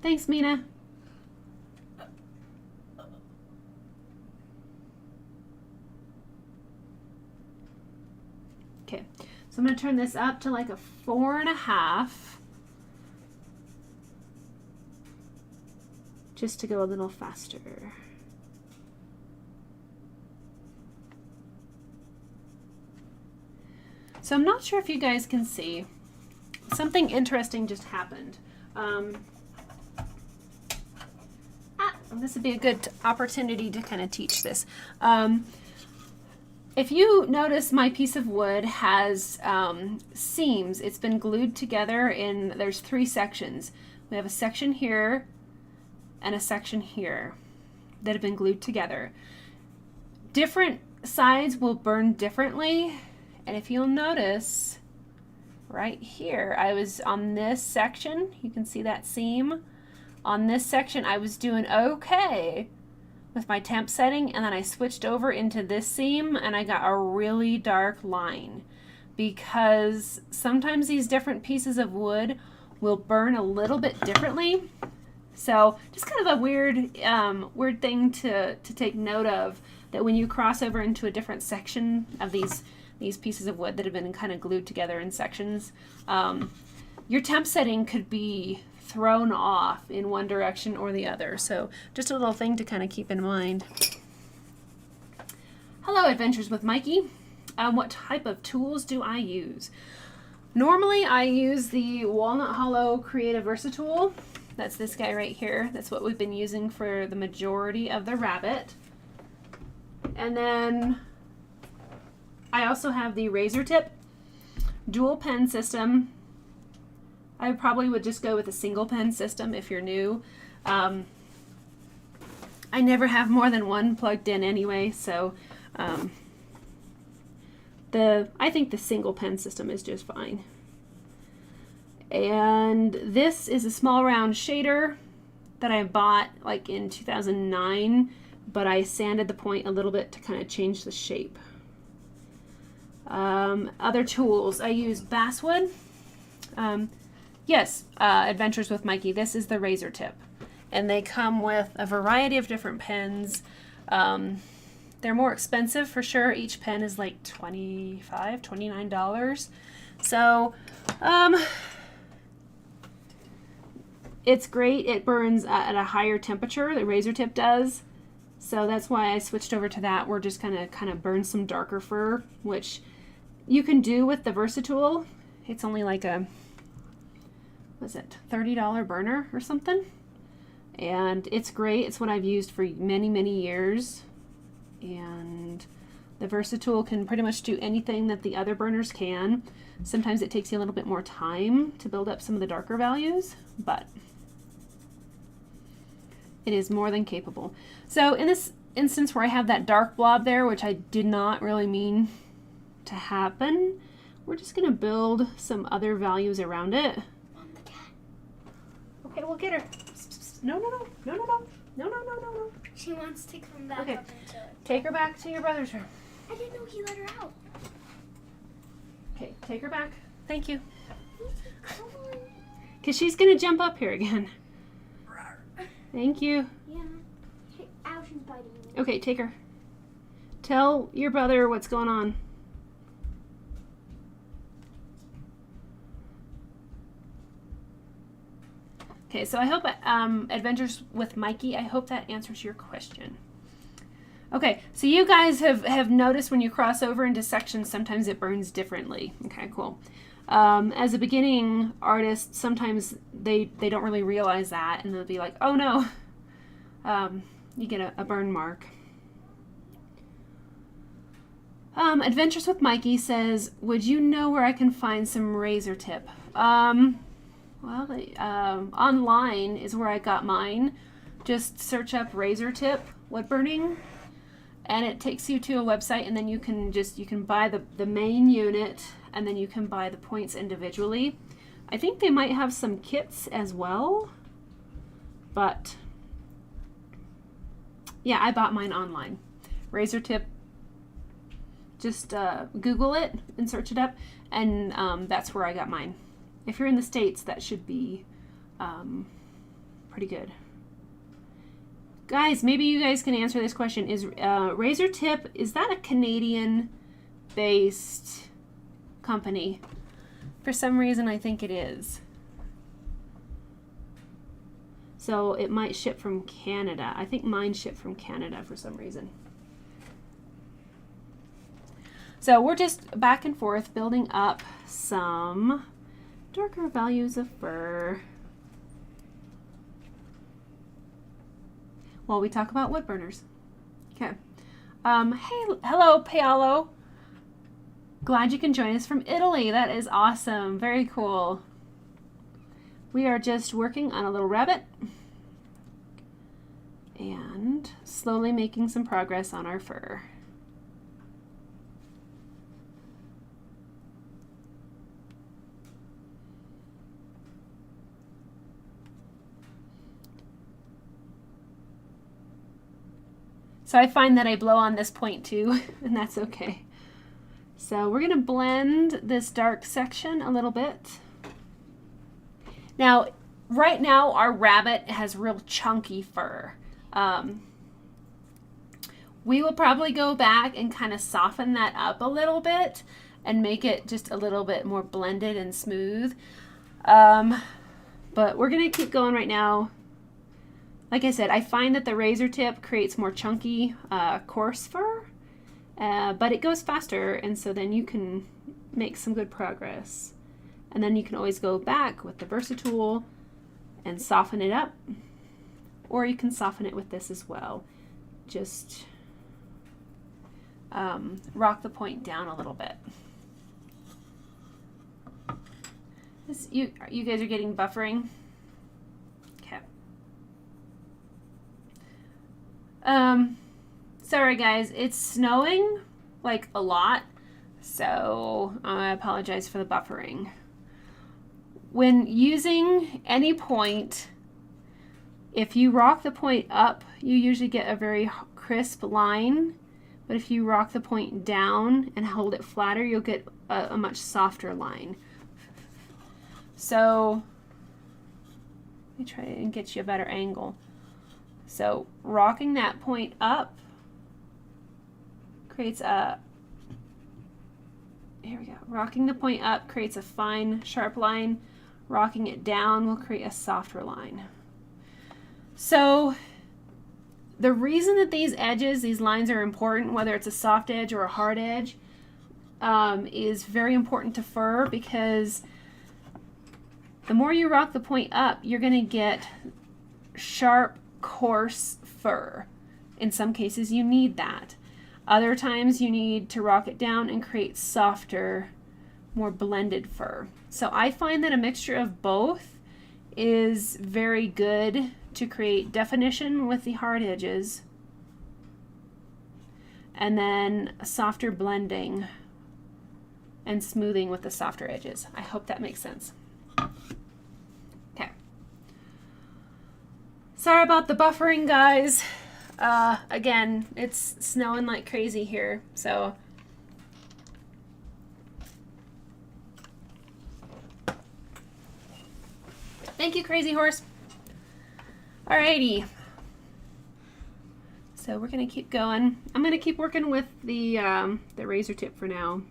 Thanks, Mina. Okay, so I'm going to turn this up to like a 4.5, just to go a little faster. So I'm not sure if you guys can see. Something interesting just happened. This would be a good opportunity to kind of teach this. If you notice, my piece of wood has seams. It's been glued together there's 3 sections. We have a section here and a section here that have been glued together. Different sides will burn differently, and if you'll notice right here, I was on this section, you can see that seam. On this section I was doing okay with my temp setting, and then I switched over into this seam and I got a really dark line, because sometimes these different pieces of wood will burn a little bit differently. So just kind of a weird thing to take note of, that when you cross over into a different section of these pieces of wood that have been kind of glued together in sections, your temp setting could be thrown off in one direction or the other. So just a little thing to kind of keep in mind. Hello, Adventures with Mikey. What type of tools do I use? Normally I use the Walnut Hollow Creative Versa tool. That's this guy right here. That's what we've been using for the majority of the rabbit. And then I also have the razor tip dual pen system. I probably would just go with a single pen system if you're new. I never have more than one plugged in anyway, so I think the single pen system is just fine. And this is a small round shader that I bought like in 2009, but I sanded the point a little bit to kind of change the shape. Other tools, I use basswood. Yes, Adventures with Mikey, this is the razor tip. And they come with a variety of different pens. They're more expensive for sure. Each pen is like $25, $29. So, it's great. It burns at a higher temperature, the razor tip does. So that's why I switched over to that. We're just gonna kind of burn some darker fur, which you can do with the Versa tool. It's only like a, what's it, $30 burner or something. And it's great. It's what I've used for many, many years. And the Versa tool can pretty much do anything that the other burners can. Sometimes it takes you a little bit more time to build up some of the darker values, but it is more than capable. So in this instance where I have that dark blob there, which I did not really mean to happen, we're just going to build some other values around it. Okay, we'll get her. No, no, no, no, no, no, no, no, no, no, no. She wants to come back Okay. up into it. Take her back to your brother's room. I didn't know he let her out. Okay, take her back. Thank you. Come on. Because she's going to jump up here again. Thank you. Yeah. Hey, ow, she's biting me. Okay, take her. Tell your brother what's going on. Okay, so I hope Adventures with Mikey, I hope that answers your question. Okay, so you guys have noticed when you cross over into sections, sometimes it burns differently. Okay, cool. As a beginning artist, sometimes they don't really realize that, and they'll be like, oh no, you get a burn mark. Adventures with Mikey says, would you know where I can find some razor tip? Well, online is where I got mine. Just search up razor tip wood burning, and it takes you to a website, and then you can buy the main unit, and then you can buy the points individually. I think they might have some kits as well, but yeah, I bought mine online. Razor tip, just Google it and search it up, and that's where I got mine. If you're in the States, that should be pretty good. Guys, maybe you guys can answer this question. Is razor tip, is that a Canadian-based company? For some reason, I think it is. So it might ship from Canada. I think mine shipped from Canada for some reason. So we're just back and forth building up some darker values of fur while we talk about wood burners. Okay. Hey, hello, Paolo. Glad you can join us from Italy. That is awesome. Very cool. We are just working on a little rabbit and slowly making some progress on our fur. So I find that I blow on this point too, and that's okay. So we're gonna blend this dark section a little bit. Now, right now our rabbit has real chunky fur. We will probably go back and kind of soften that up a little bit and make it just a little bit more blended and smooth. But we're gonna keep going right now. Like I said, I find that the razor tip creates more chunky, coarse fur, but it goes faster, and so then you can make some good progress. And then you can always go back with the Versa tool and soften it up, or you can soften it with this as well. Just rock the point down a little bit. You guys are getting buffering? Okay. Sorry guys, it's snowing like a lot, so I apologize for the buffering. When using any point, if you rock the point up, you usually get a very crisp line, but if you rock the point down and hold it flatter, you'll get a much softer line. So let me try and get you a better angle. So rocking that point up creates a, here we go, rocking the point up creates a fine, sharp line. Rocking it down will create a softer line. So the reason that these edges, these lines are important, whether it's a soft edge or a hard edge, is very important to fur, because the more you rock the point up, you're going to get sharp, coarse fur. In some cases you need that. Other times you need to rock it down and create softer, more blended fur. So I find that a mixture of both is very good to create definition with the hard edges, and then a softer blending and smoothing with the softer edges. I hope that makes sense. Okay. Sorry about the buffering, guys. Again, it's snowing like crazy here, so thank you, Crazy Horse. Alrighty. So we're gonna keep going. I'm gonna keep working with the razor tip for now,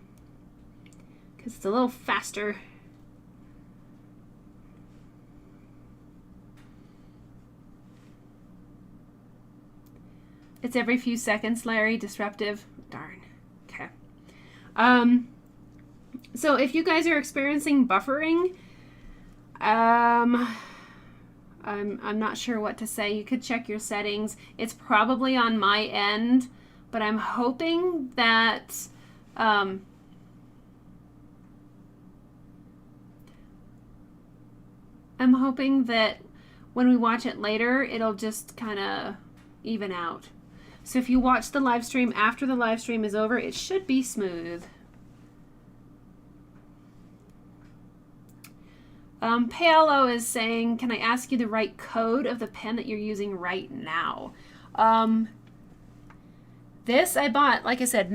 because it's a little faster. It's every few seconds, Larry. Disruptive. Darn. Okay. So if you guys are experiencing buffering, I'm not sure what to say. You could check your settings. It's probably on my end, but I'm hoping that when we watch it later, it'll just kind of even out. So if you watch the live stream after the live stream is over, it should be smooth. Paolo is saying, can I ask you the right code of the pen that you're using right now? This I bought, like I said,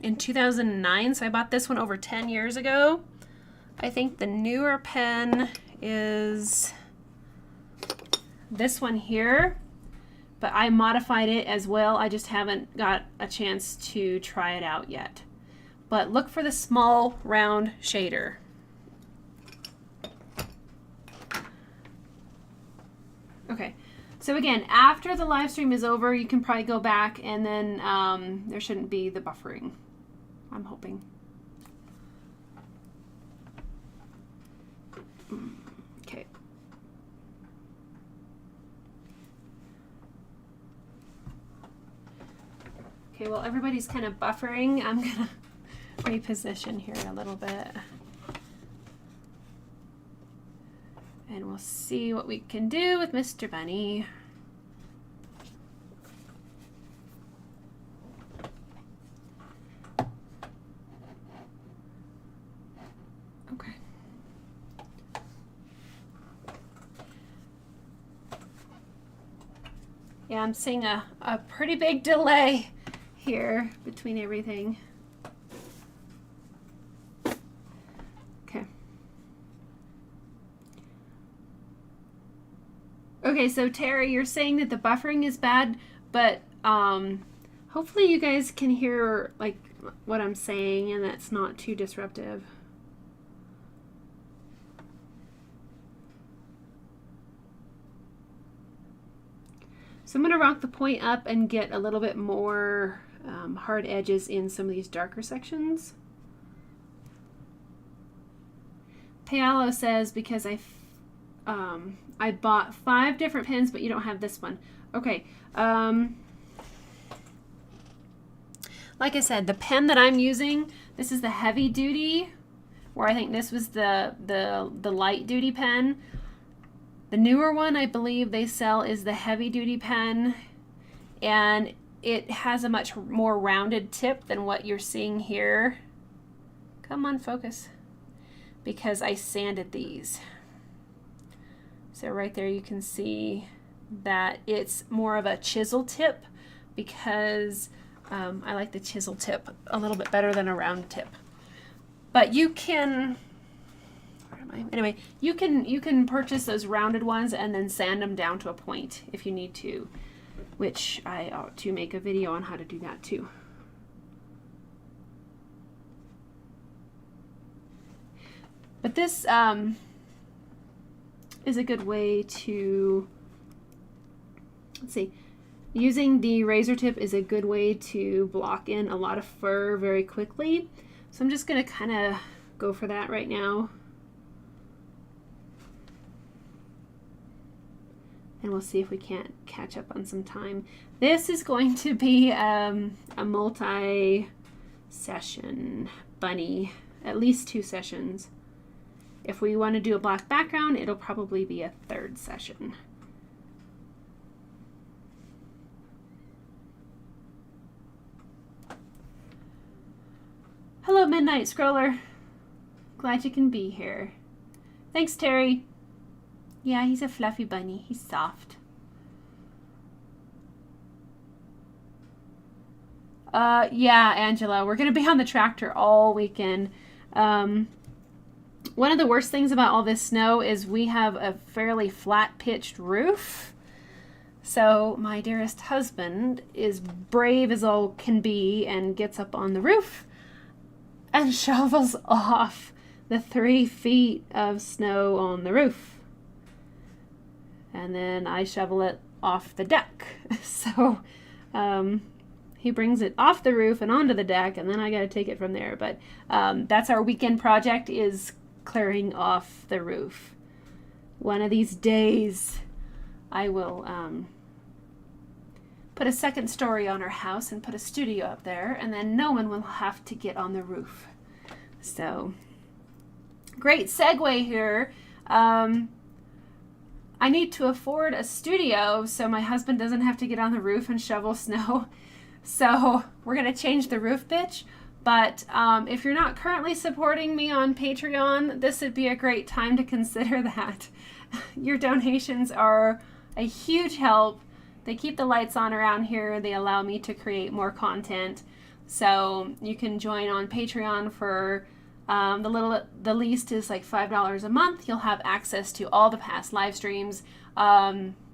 in 2009, so I bought this one over 10 years ago. I think the newer pen is this one here, but I modified it as well. I just haven't got a chance to try it out yet. But look for the small round shader. Okay, so again, after the live stream is over, you can probably go back, and then there shouldn't be the buffering. I'm hoping. Okay. Okay, well, everybody's kind of buffering. I'm gonna reposition here a little bit. And we'll see what we can do with Mr. Bunny. Okay. Yeah, I'm seeing a pretty big delay here between everything. Okay. Okay, so Terry, you're saying that the buffering is bad, but hopefully you guys can hear like what I'm saying and that's not too disruptive. So I'm going to rock the point up and get a little bit more hard edges in some of these darker sections. Paolo says, because I bought 5 different pens, but you don't have this one. Okay. Like I said, the pen that I'm using, this is the heavy duty, where I think this was the light duty pen. The newer one I believe they sell is the heavy duty pen, and it has a much more rounded tip than what you're seeing here. Come on, focus. Because I sanded these. So right there you can see that it's more of a chisel tip because I like the chisel tip a little bit better than a round tip. But you can, where am I? Anyway, you can purchase those rounded ones and then sand them down to a point if you need to, which I ought to make a video on how to do that too. But this is a good way to, let's see, using the razor tip is a good way to block in a lot of fur very quickly. So I'm just going to kind of go for that right now. And we'll see if we can't catch up on some time. This is going to be a multi-session bunny, at least 2 sessions. If we want to do a black background, it'll probably be a 3rd session. Hello, Midnight Scroller. Glad you can be here. Thanks, Terry. Yeah, he's a fluffy bunny. He's soft. Yeah, Angela, we're going to be on the tractor all weekend. One of the worst things about all this snow is we have a fairly flat-pitched roof. So my dearest husband is brave as all can be and gets up on the roof and shovels off the 3 feet of snow on the roof. And then I shovel it off the deck. So he brings it off the roof and onto the deck, and then I got to take it from there. But that's our weekend project, is clearing off the roof. One of these days I will put a 2nd story on our house and put a studio up there, and then no one will have to get on the roof. So great segue here. I need to afford a studio so my husband doesn't have to get on the roof and shovel snow. So we're going to change the roof pitch. But if you're not currently supporting me on Patreon, this would be a great time to consider that. Your donations are a huge help. They keep the lights on around here. They allow me to create more content. So you can join on Patreon for the least is like $5 a month. You'll have access to all the past live streams.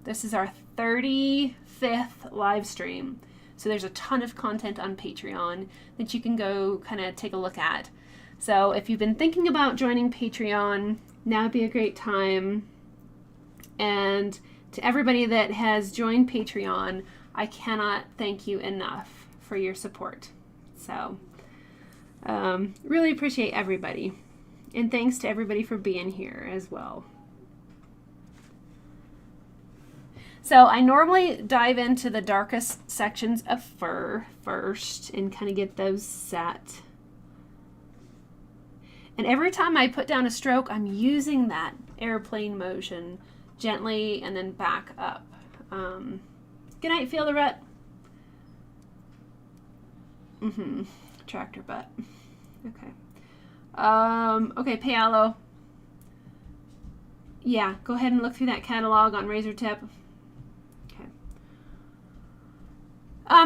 This is our 35th live stream. So there's a ton of content on Patreon that you can go kind of take a look at. So if you've been thinking about joining Patreon, now would be a great time. And to everybody that has joined Patreon, I cannot thank you enough for your support. So Really appreciate everybody. And thanks to everybody for being here as well. So I normally dive into the darkest sections of fur first and kind of get those set. And every time I put down a stroke, I'm using that airplane motion gently and then back up. Good night, Feel the Rut. Tractor butt. Okay. Okay, Paolo. Yeah, go ahead and look through that catalog on Razor Tip.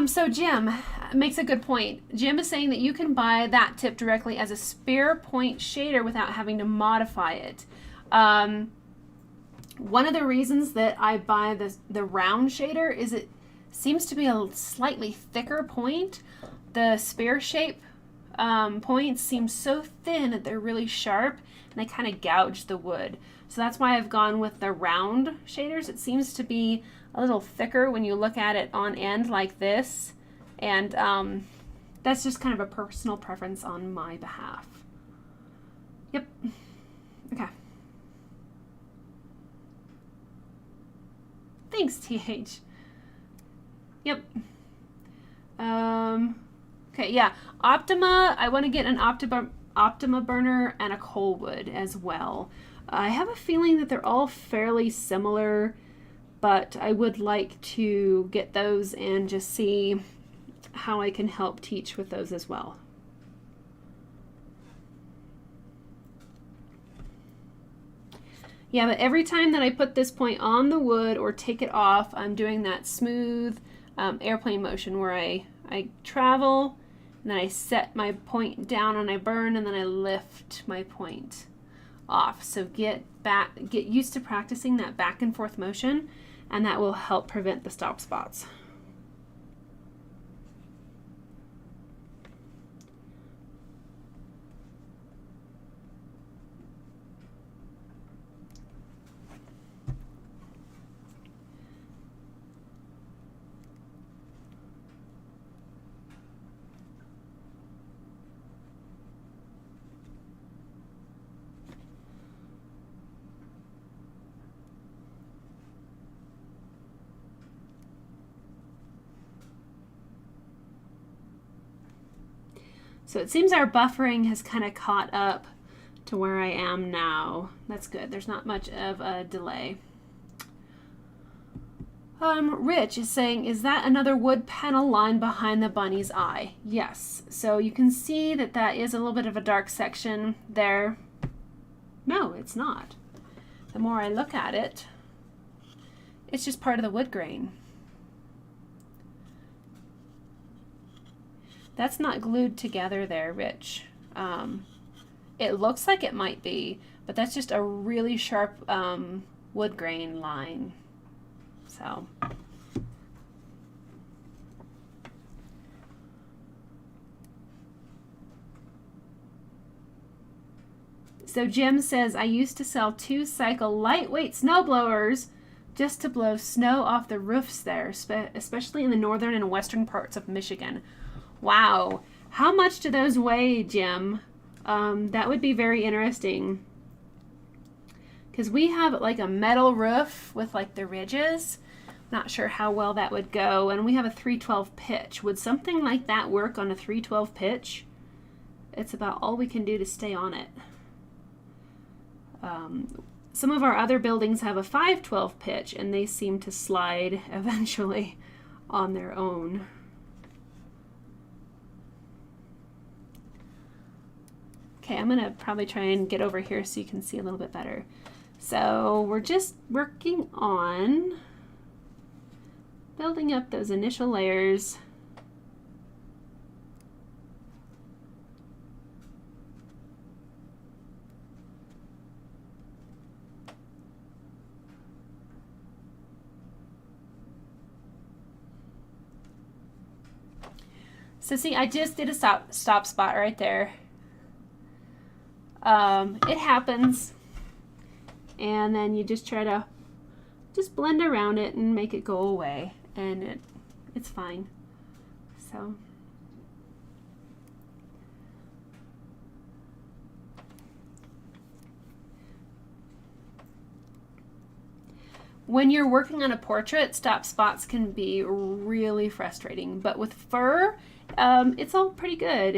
So Jim makes a good point. Jim is saying that you can buy that tip directly as a spare point shader without having to modify it. One of the reasons that I buy the round shader is it seems to be a slightly thicker point. The spare shape points seem so thin that they're really sharp and they kind of gouge the wood. So that's why I've gone with the round shaders. It seems to be a little thicker when you look at it on end like this, and that's just kind of a personal preference on my behalf. Yep. Okay. Thanks, TH. Yep. Okay, yeah. Optima, I want to get an Optima burner and a Coalwood as well. I have a feeling that they're all fairly similar, but I would like to get those and just see how I can help teach with those as well. Yeah, but every time that I put this point on the wood or take it off, I'm doing that smooth airplane motion where I travel and then I set my point down and I burn and then I lift my point off. So get used to practicing that back and forth motion, and that will help prevent the stop spots. So it seems our buffering has kind of caught up to where I am now. That's good. There's not much of a delay. Rich is saying, is that another wood panel line behind the bunny's eye? Yes. So you can see that that is a little bit of a dark section there. No, it's not. The more I look at it, it's just part of the wood grain. That's not glued together there, Rich. It looks like it might be, but that's just a really sharp wood grain line. So Jim says, I used to sell 2-cycle lightweight snow blowers just to blow snow off the roofs there, especially in the northern and western parts of Michigan. Wow. How much do those weigh, Jim? That would be very interesting. Because we have like a metal roof with like the ridges. Not sure how well that would go. And we have a 312 pitch. Would something like that work on a 312 pitch? It's about all we can do to stay on it. Some of our other buildings have a 512 pitch and they seem to slide eventually on their own. Okay, I'm going to probably try and get over here so you can see a little bit better. So we're just working on building up those initial layers. So see, I just did a stop spot right there. It happens, and then you just try to just blend around it and make it go away, and it's fine. So when you're working on a portrait, stop spots can be really frustrating, but with fur, it's all pretty good.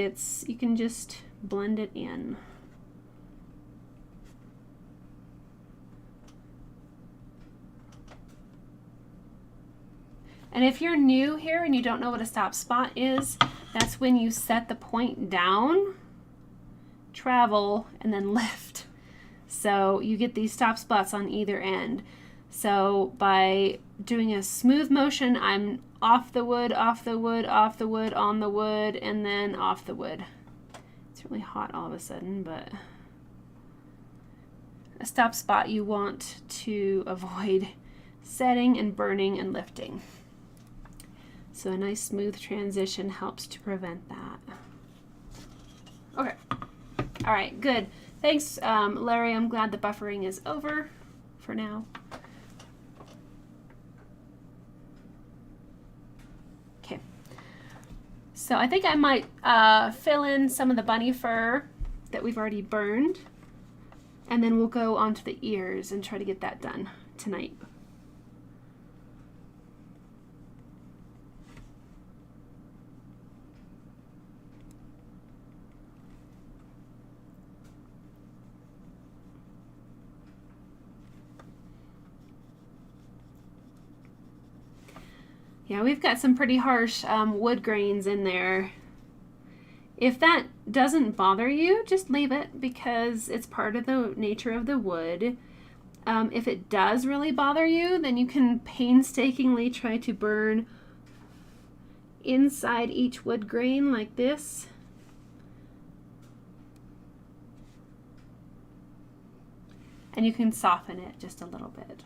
You can just blend it in. And if you're new here and you don't know what a stop spot is, that's when you set the point down, travel, and then lift. So you get these stop spots on either end. So by doing a smooth motion, I'm off the wood, off the wood, off the wood, on the wood, and then off the wood. It's really hot all of a sudden, but a stop spot you want to avoid setting and burning and lifting. So a nice smooth transition helps to prevent that. Okay. All right, good. Thanks, Larry. I'm glad the buffering is over for now. Okay. So I think I might fill in some of the bunny fur that we've already burned, and then we'll go on to the ears and try to get that done tonight. Yeah, we've got some pretty harsh wood grains in there. If that doesn't bother you, just leave it because it's part of the nature of the wood. If it does really bother you, then you can painstakingly try to burn inside each wood grain like this. And you can soften it just a little bit.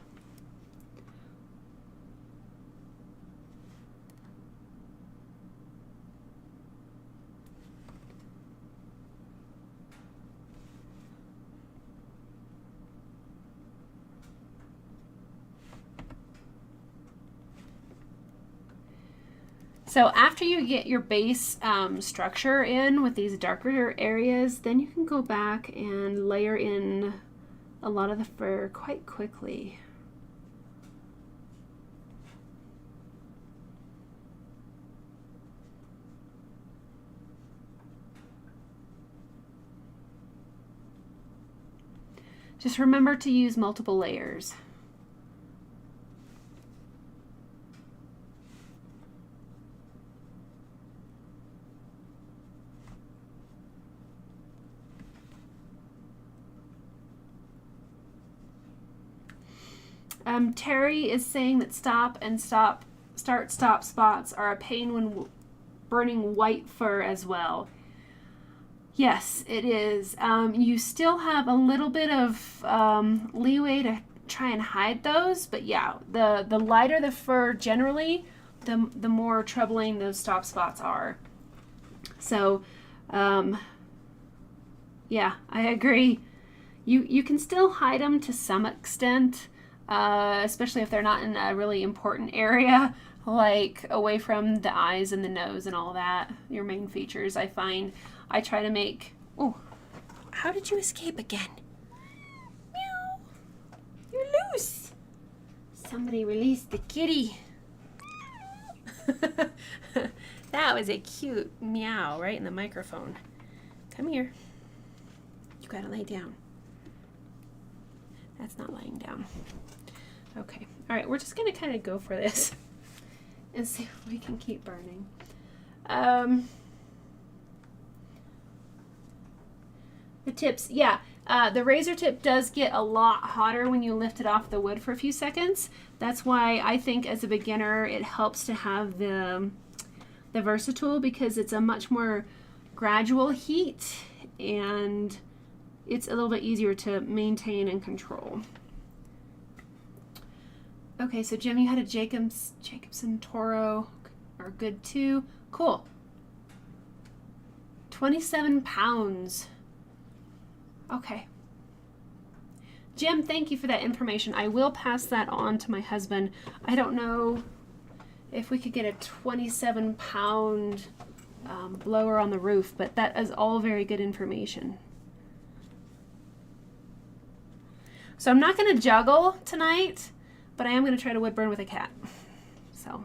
So after you get your base structure in with these darker areas, then you can go back and layer in a lot of the fur quite quickly. Just remember to use multiple layers. Terry is saying that start stop spots are a pain when burning white fur as well. Yes, it is. You still have a little bit of leeway to try and hide those, but yeah, the lighter the fur generally, the more troubling those stop spots are. So, yeah, I agree. You can still hide them to some extent. Especially if they're not in a really important area, like away from the eyes and the nose and all that, your main features. I find I try to make... Oh, how did you escape again? Meow. You're loose. Somebody released the kitty. That was a cute meow right in the microphone. Come here. You gotta lay down. That's not laying down. Okay, all right, we're just gonna kind of go for this and see if we can keep burning. The tips, yeah, the razor tip does get a lot hotter when you lift it off the wood for a few seconds. That's why I think as a beginner it helps to have the Versatool, because it's a much more gradual heat and it's a little bit easier to maintain and control. Okay, so Jim, you had a Jacobson Toro, are good too. Cool. 27 pounds. Okay. Jim, thank you for that information. I will pass that on to my husband. I don't know if we could get a 27-pound blower on the roof, but that is all very good information. So I'm not going to juggle tonight, but but I am going to try to wood burn with a cat. So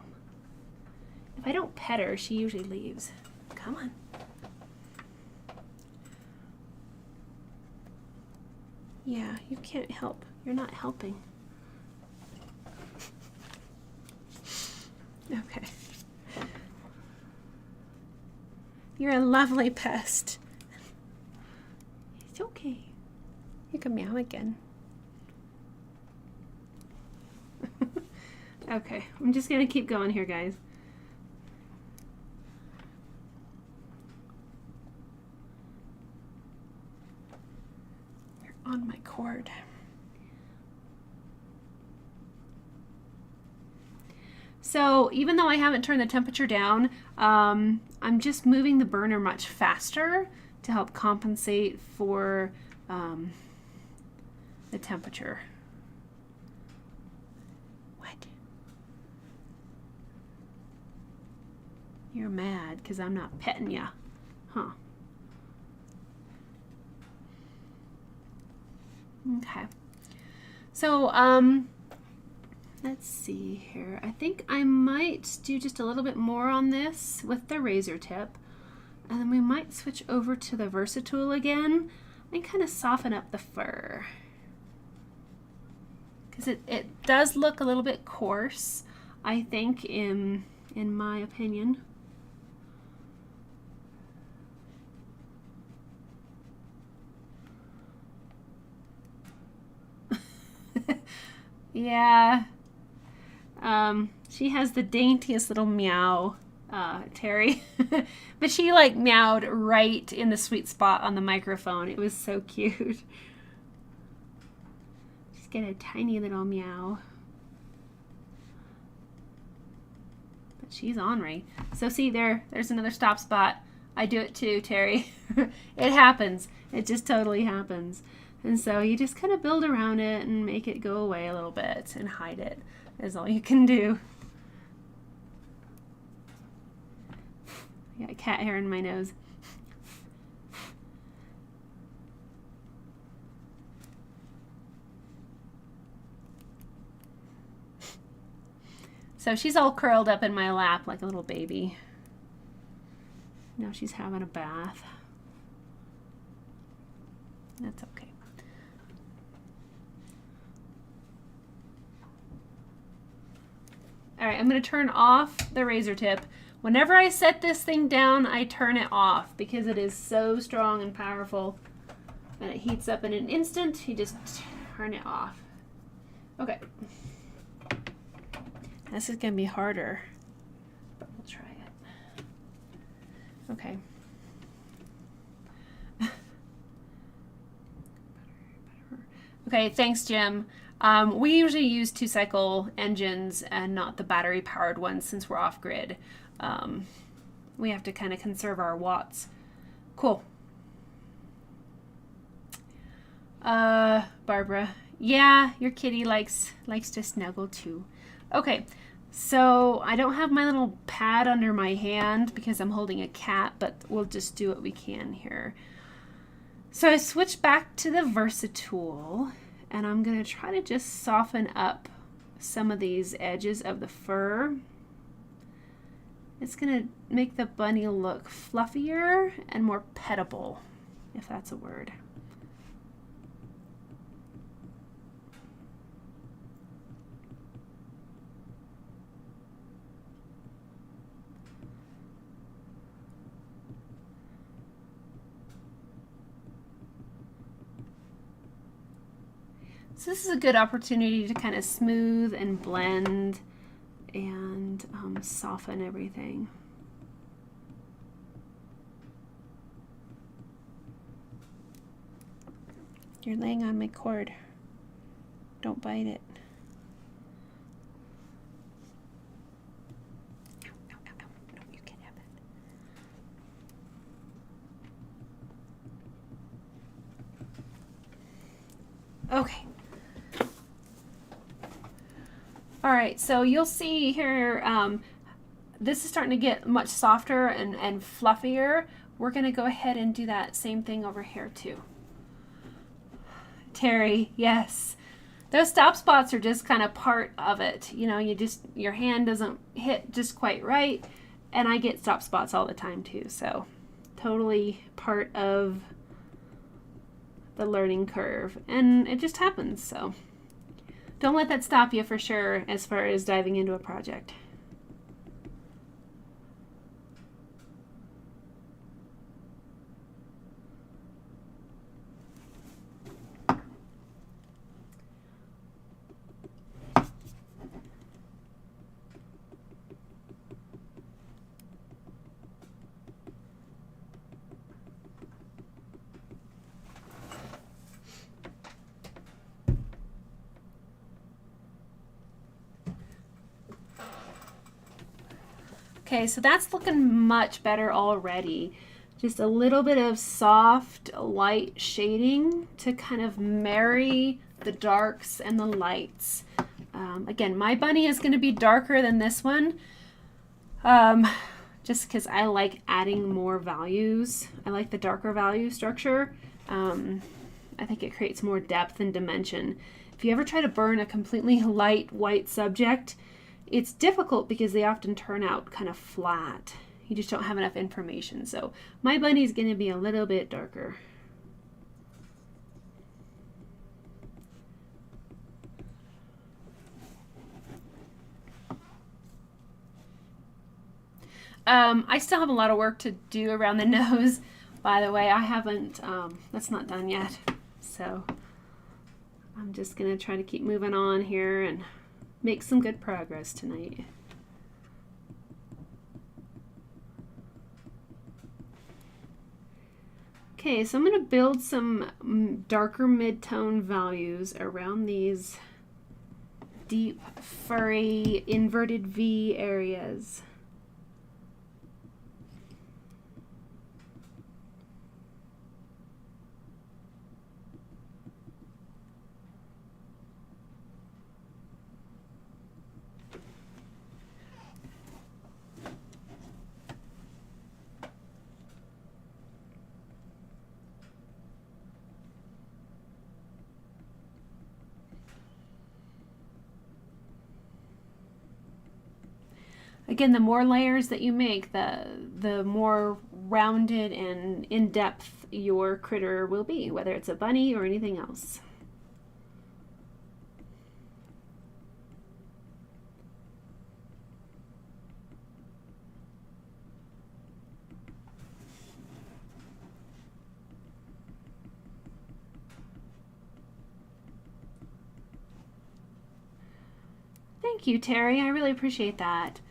if I don't pet her, she usually leaves. Come on. Yeah, you can't help. You're not helping. Okay. You're a lovely pest. It's okay. You can meow again. Okay, I'm just gonna keep going here, guys. You're on my cord. So even though I haven't turned the temperature down, I'm just moving the burner much faster to help compensate for the temperature. What? You're mad because I'm not petting ya, huh? Okay. So, let's see here. I think I might do just a little bit more on this with the razor tip. And then we might switch over to the Versatool again and kind of soften up the fur. Because it does look a little bit coarse, I think, in my opinion. Yeah. She has the daintiest little meow, Terry. But she like meowed right in the sweet spot on the microphone. It was so cute. She's got a tiny little meow. But she's ornery. So see there's another stop spot. I do it too, Terry. It happens. It just totally happens. And so you just kind of build around it and make it go away a little bit and hide it is all you can do. I got cat hair in my nose. So she's all curled up in my lap like a little baby. Now she's having a bath. That's okay. All right, I'm going to turn off the razor tip. Whenever I set this thing down, I turn it off because it is so strong and powerful. And it heats up in an instant. You just turn it off. Okay. This is going to be harder, but we'll try it. Okay. Okay, thanks, Jim. We usually use 2-cycle engines and not the battery-powered ones since we're off-grid. We have to kind of conserve our watts. Cool. Barbara. Yeah, your kitty likes to snuggle too. Okay, so I don't have my little pad under my hand because I'm holding a cat, but we'll just do what we can here. So I switched back to the Versatool, and I'm going to try to just soften up some of these edges of the fur. It's going to make the bunny look fluffier and more pettable, if that's a word. So this is a good opportunity to kind of smooth and blend and soften everything. You're laying on my cord. Don't bite it. Ow, ow, ow, ow. No, you can't have that. Okay. All right, so you'll see here, this is starting to get much softer and fluffier. We're gonna go ahead and do that same thing over here too. Terry, yes. Those stop spots are just kind of part of it. You know, your hand doesn't hit just quite right, and I get stop spots all the time too. So totally part of the learning curve, and it just happens. So don't let that stop you for sure as far as diving into a project. Okay, so that's looking much better already. Just a little bit of soft light shading to kind of marry the darks and the lights. Again, my bunny is going to be darker than this one, just because I like adding more values. I like the darker value structure. I think it creates more depth and dimension. If you ever try to burn a completely light white subject, it's difficult because they often turn out kind of flat. You just don't have enough information. So my bunny is going to be a little bit darker. I still have a lot of work to do around the nose. By the way, I haven't, that's not done yet. So I'm just going to try to keep moving on here and make some good progress tonight. Okay, so I'm going to build some darker mid-tone values around these deep, furry, inverted V areas. Again, the more layers that you make, the more rounded and in-depth your critter will be, whether it's a bunny or anything else. Thank you, Terry. I really appreciate that.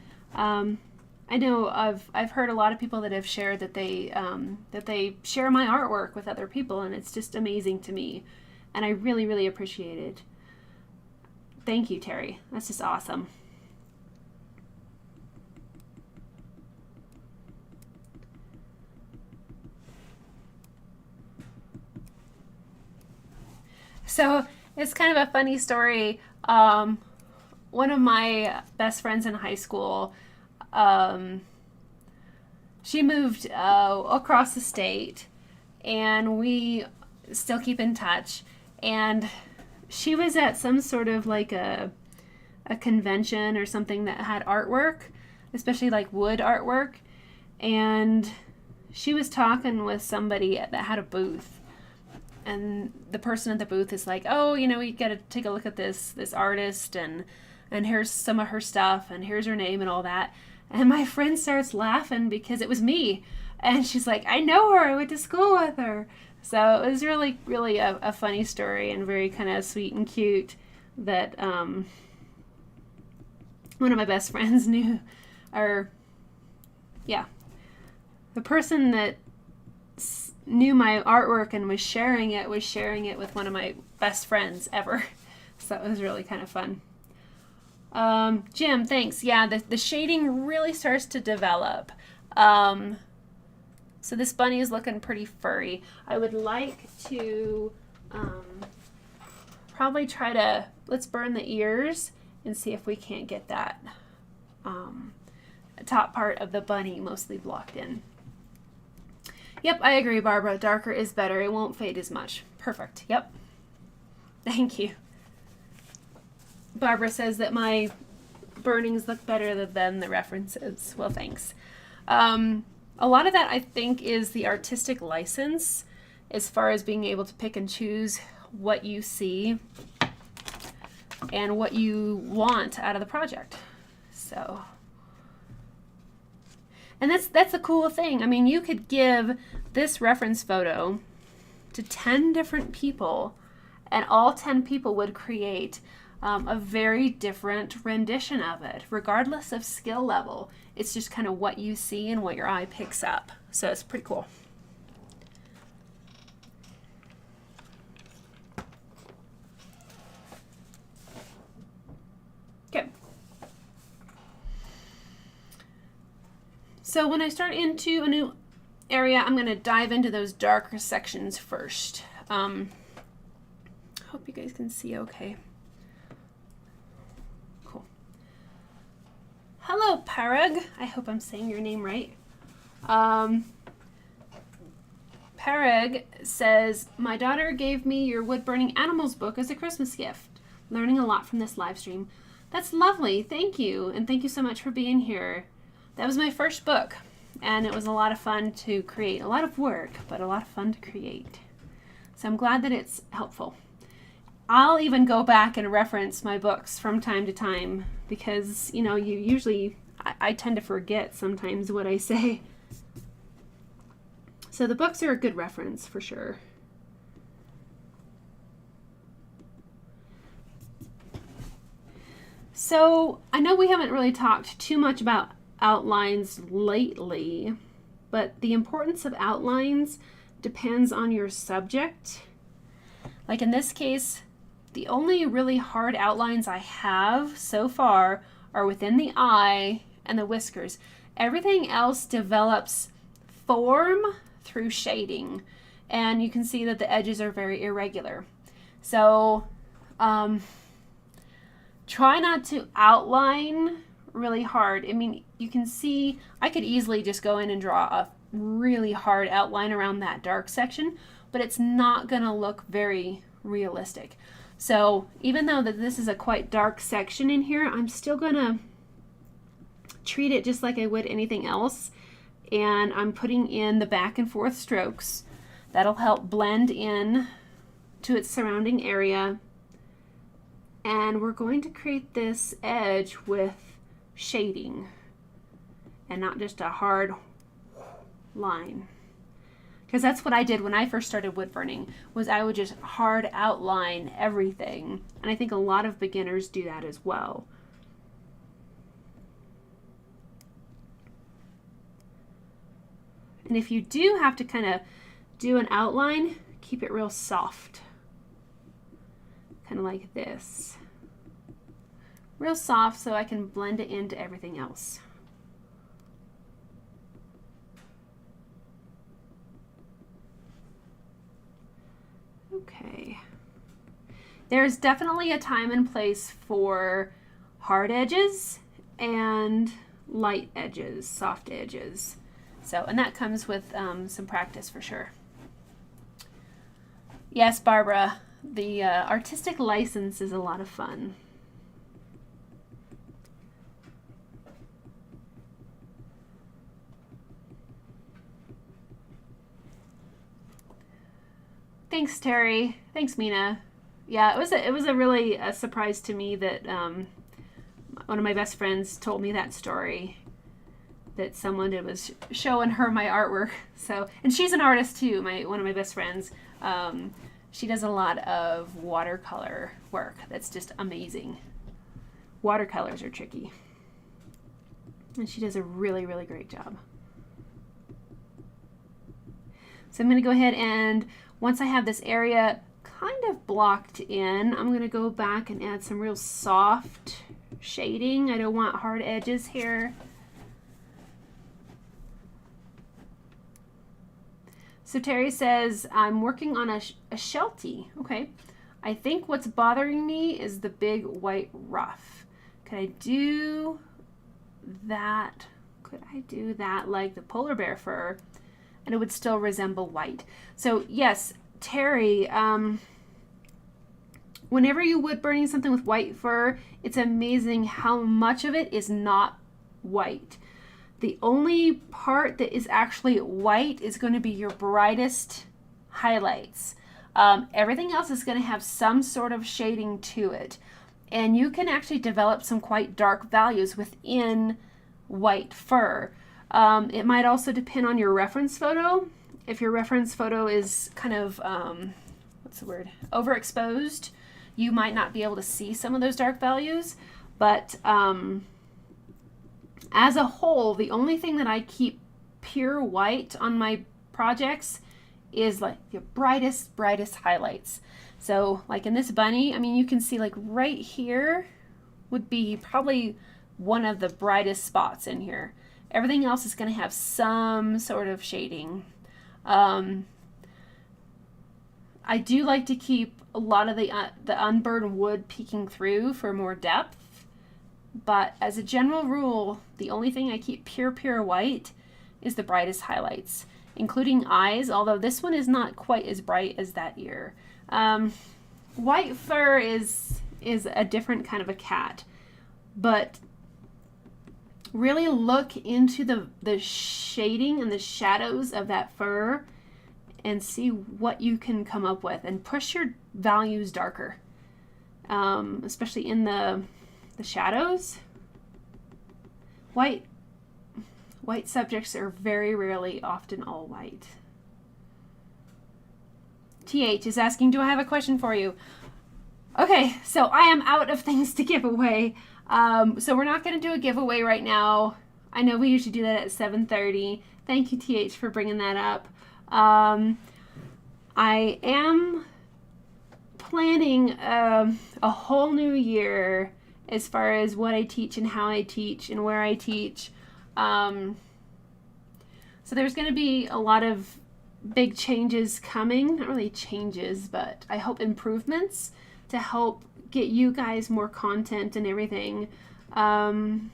I know I've heard a lot of people that have shared that they share my artwork with other people, and it's just amazing to me, and I really, really appreciate it. Thank you, Terry. That's just awesome. So it's kind of a funny story. One of my best friends in high school, she moved across the state, and we still keep in touch. And she was at some sort of like a convention or something that had artwork, especially like wood artwork. And she was talking with somebody that had a booth. And the person at the booth is like, oh, you know, you got to take a look at this artist, and here's some of her stuff, and here's her name and all that. And my friend starts laughing because it was me. And she's like, I know her. I went to school with her. So it was really, really a funny story, and very kind of sweet and cute that one of my best friends knew, or yeah, the person that knew my artwork and was sharing it with one of my best friends ever. So it was really kind of fun. Jim, thanks. Yeah, the shading really starts to develop. So this bunny is looking pretty furry. I would like to probably try to, let's burn the ears and see if we can't get that top part of the bunny mostly blocked in. Yep, I agree, Barbara. Darker is better. It won't fade as much. Perfect. Yep. Thank you. Barbara says that my burnings look better than the references. Well, thanks. A lot of that, I think, is the artistic license as far as being able to pick and choose what you see and what you want out of the project. So, and that's a cool thing. I mean, you could give this reference photo to 10 different people, and all 10 people would create a very different rendition of it, regardless of skill level. It's just kind of what you see and what your eye picks up. So it's pretty cool. Okay. So when I start into a new area, I'm going to dive into those darker sections first. Hope you guys can see okay. Cool. Hello, Parag. I hope I'm saying your name right. Parag says, my daughter gave me your wood burning animals book as a Christmas gift. Learning a lot from this live stream. That's lovely. Thank you. And thank you so much for being here. That was my first book, and it was a lot of fun to create. A lot of work, but a lot of fun to create. So I'm glad that it's helpful. I'll even go back and reference my books from time to time because, you know, I tend to forget sometimes what I say. So the books are a good reference for sure. So I know we haven't really talked too much about outlines lately, but the importance of outlines depends on your subject. Like in this case, the only really hard outlines I have so far are within the eye and the whiskers. Everything else develops form through shading, and you can see that the edges are very irregular. So try not to outline really hard. I mean, you can see I could easily just go in and draw a really hard outline around that dark section, but it's not going to look very realistic. So even though that this is a quite dark section in here, I'm still going to treat it just like I would anything else. And I'm putting in the back and forth strokes. That'll help blend in to its surrounding area. And we're going to create this edge with shading and not just a hard line. Because that's what I did when I first started wood burning, was I would just hard outline everything. And I think a lot of beginners do that as well. And if you do have to kind of do an outline, keep it real soft. Kind of like this. Real soft so I can blend it into everything else. Okay. There's definitely a time and place for hard edges and light edges, soft edges. So, and that comes with some practice for sure. Yes, Barbara, the artistic license is a lot of fun. Thanks, Terry. Thanks, Mina. Yeah, it was a really a surprise to me that one of my best friends told me that story, that someone was showing her my artwork. So, and she's an artist too. One of my best friends. She does a lot of watercolor work. That's just amazing. Watercolors are tricky, and she does a really, really great job. So I'm going to go ahead and once I have this area kind of blocked in, I'm going to go back and add some real soft shading. I don't want hard edges here. So Terry says, I'm working on a sheltie. Okay. I think what's bothering me is the big white ruff. Could I do that? Could I do that like the polar bear fur? And it would still resemble white. So yes, Terry, whenever you wood burning something with white fur, it's amazing how much of it is not white. The only part that is actually white is going to be your brightest highlights. Everything else is going to have some sort of shading to it. And you can actually develop some quite dark values within white fur. It might also depend on your reference photo. If your reference photo is kind of, what's the word, overexposed, you might not be able to see some of those dark values. But as a whole, the only thing that I keep pure white on my projects is like your brightest highlights. So like in this bunny, I mean, you can see like right here would be probably one of the brightest spots in here. Everything else is going to have some sort of shading. I do like to keep a lot of the unburned wood peeking through for more depth, but as a general rule, the only thing I keep pure white is the brightest highlights, including eyes, although this one is not quite as bright as that ear. White fur is a different kind of a cat, but really look into the shading and the shadows of that fur and see what you can come up with, and push your values darker, especially in the shadows. White subjects are very rarely often all white. TH is asking, do I have a question for you? Okay, so I am out of things to give away. So we're not going to do a giveaway right now. I know we usually do that at 7:30. Thank you, TH, for bringing that up. I am planning a whole new year as far as what I teach and how I teach and where I teach. So there's going to be a lot of big changes coming. Not really changes, but I hope improvements to help get you guys more content and everything. And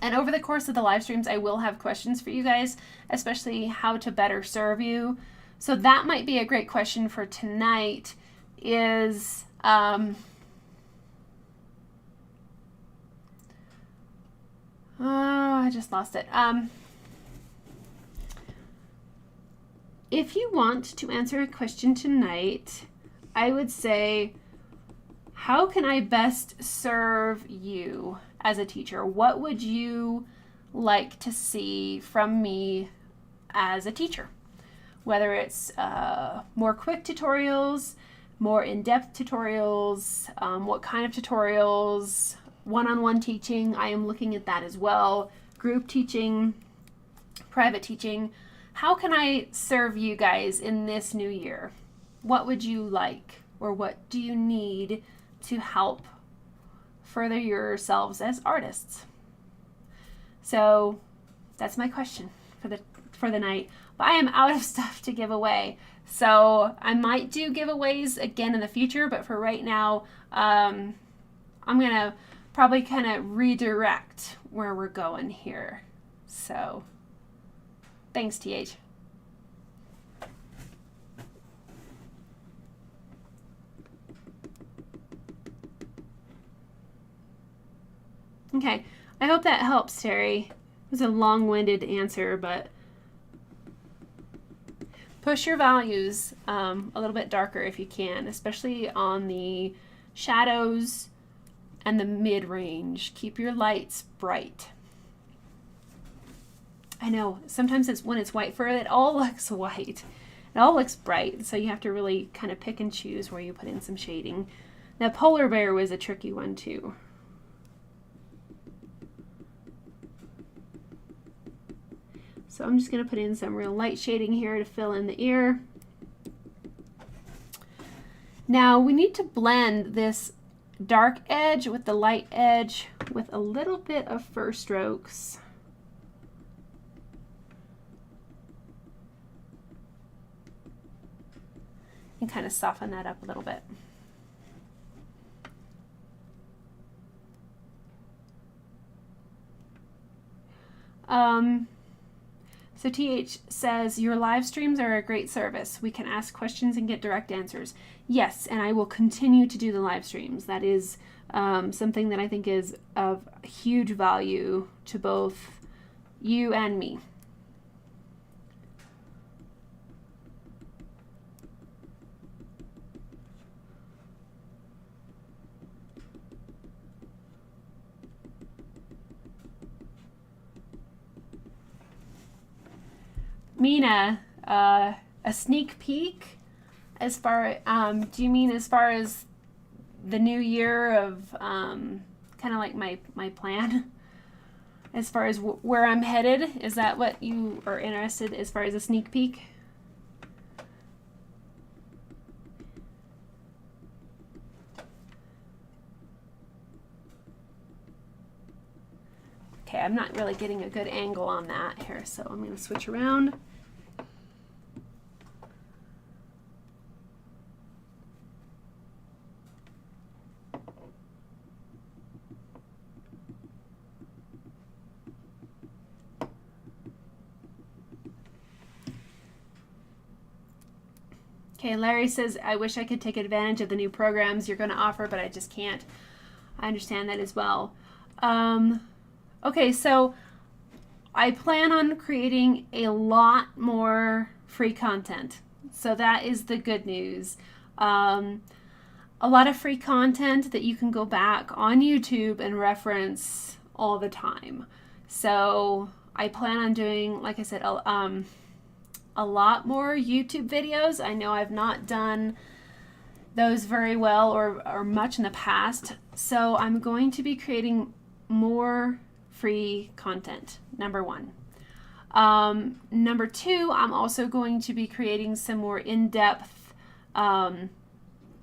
over the course of the live streams, I will have questions for you guys, especially how to better serve you. So that might be a great question for tonight is, I just lost it. If you want to answer a question tonight, I would say, how can I best serve you as a teacher? What would you like to see from me as a teacher? Whether it's more quick tutorials, more in-depth tutorials, what kind of tutorials, one-on-one teaching, I am looking at that as well, group teaching, private teaching. How can I serve you guys in this new year? What would you like, or what do you need to help further yourselves as artists? So that's my question for the night. But I am out of stuff to give away, so I might do giveaways again in the future, but for right now, I'm gonna probably kind of redirect where we're going here. So thanks, TH. Okay, I hope that helps, Terry. It was a long-winded answer, but push your values a little bit darker if you can, especially on the shadows and the mid-range. Keep your lights bright. I know, sometimes when it's white fur, it all looks white. It all looks bright, so you have to really kind of pick and choose where you put in some shading. Now, polar bear was a tricky one, too. So I'm just going to put in some real light shading here to fill in the ear. Now we need to blend this dark edge with the light edge with a little bit of fur strokes. And kind of soften that up a little bit. So TH says, your live streams are a great service. We can ask questions and get direct answers. Yes, and I will continue to do the live streams. That is something that I think is of huge value to both you and me. Mina, a sneak peek as far, do you mean as far as the new year of kind of like my plan? As far as where I'm headed? Is that what you are interested as far as a sneak peek? Okay, I'm not really getting a good angle on that here, so I'm going to switch around. Okay, Larry says, I wish I could take advantage of the new programs you're going to offer, but I just can't. I understand that as well. Okay, so I plan on creating a lot more free content. So that is the good news. A lot of free content that you can go back on YouTube and reference all the time. So I plan on doing, like I said, a lot more YouTube videos. I know I've not done those very well or much in the past. So I'm going to be creating more free content, number one. Number two, I'm also going to be creating some more in-depth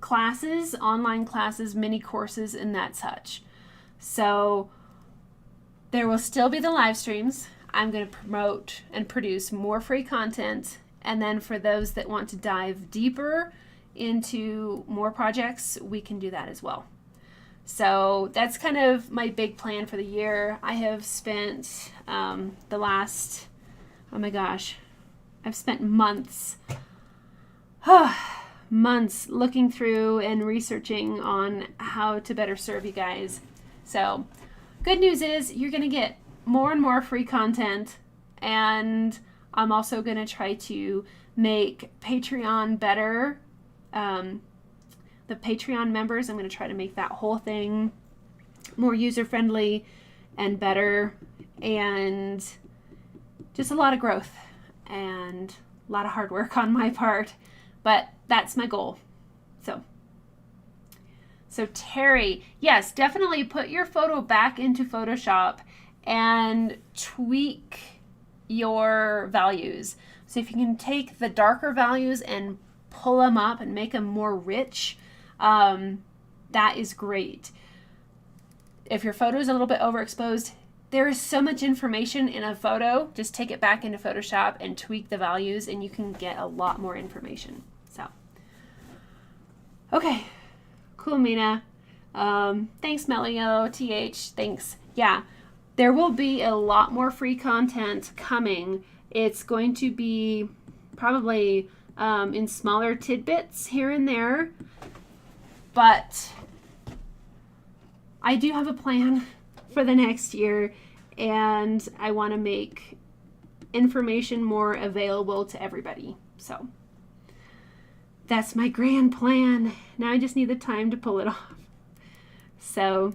classes, online classes, mini courses, and that such. So there will still be the live streams. I'm going to promote and produce more free content. And then for those that want to dive deeper into more projects, we can do that as well. So that's kind of my big plan for the year. I have spent the last, oh my gosh, I've spent months looking through and researching on how to better serve you guys. So good news is you're going to get more and more free content, and I'm also going to try to make Patreon better. The Patreon members, I'm going to try to make that whole thing more user-friendly and better, and just a lot of growth and a lot of hard work on my part, but that's my goal. So Terry, yes, definitely put your photo back into Photoshop and tweak your values. So if you can take the darker values and pull them up and make them more rich, that is great. If your photo is a little bit overexposed, there is so much information in a photo. Just take it back into Photoshop and tweak the values, and you can get a lot more information. So, okay, cool, Mina. Thanks, Melio, TH, thanks. Yeah, there will be a lot more free content coming. It's going to be probably in smaller tidbits here and there, but I do have a plan for the next year, and I want to make information more available to everybody. So that's my grand plan. Now I just need the time to pull it off. So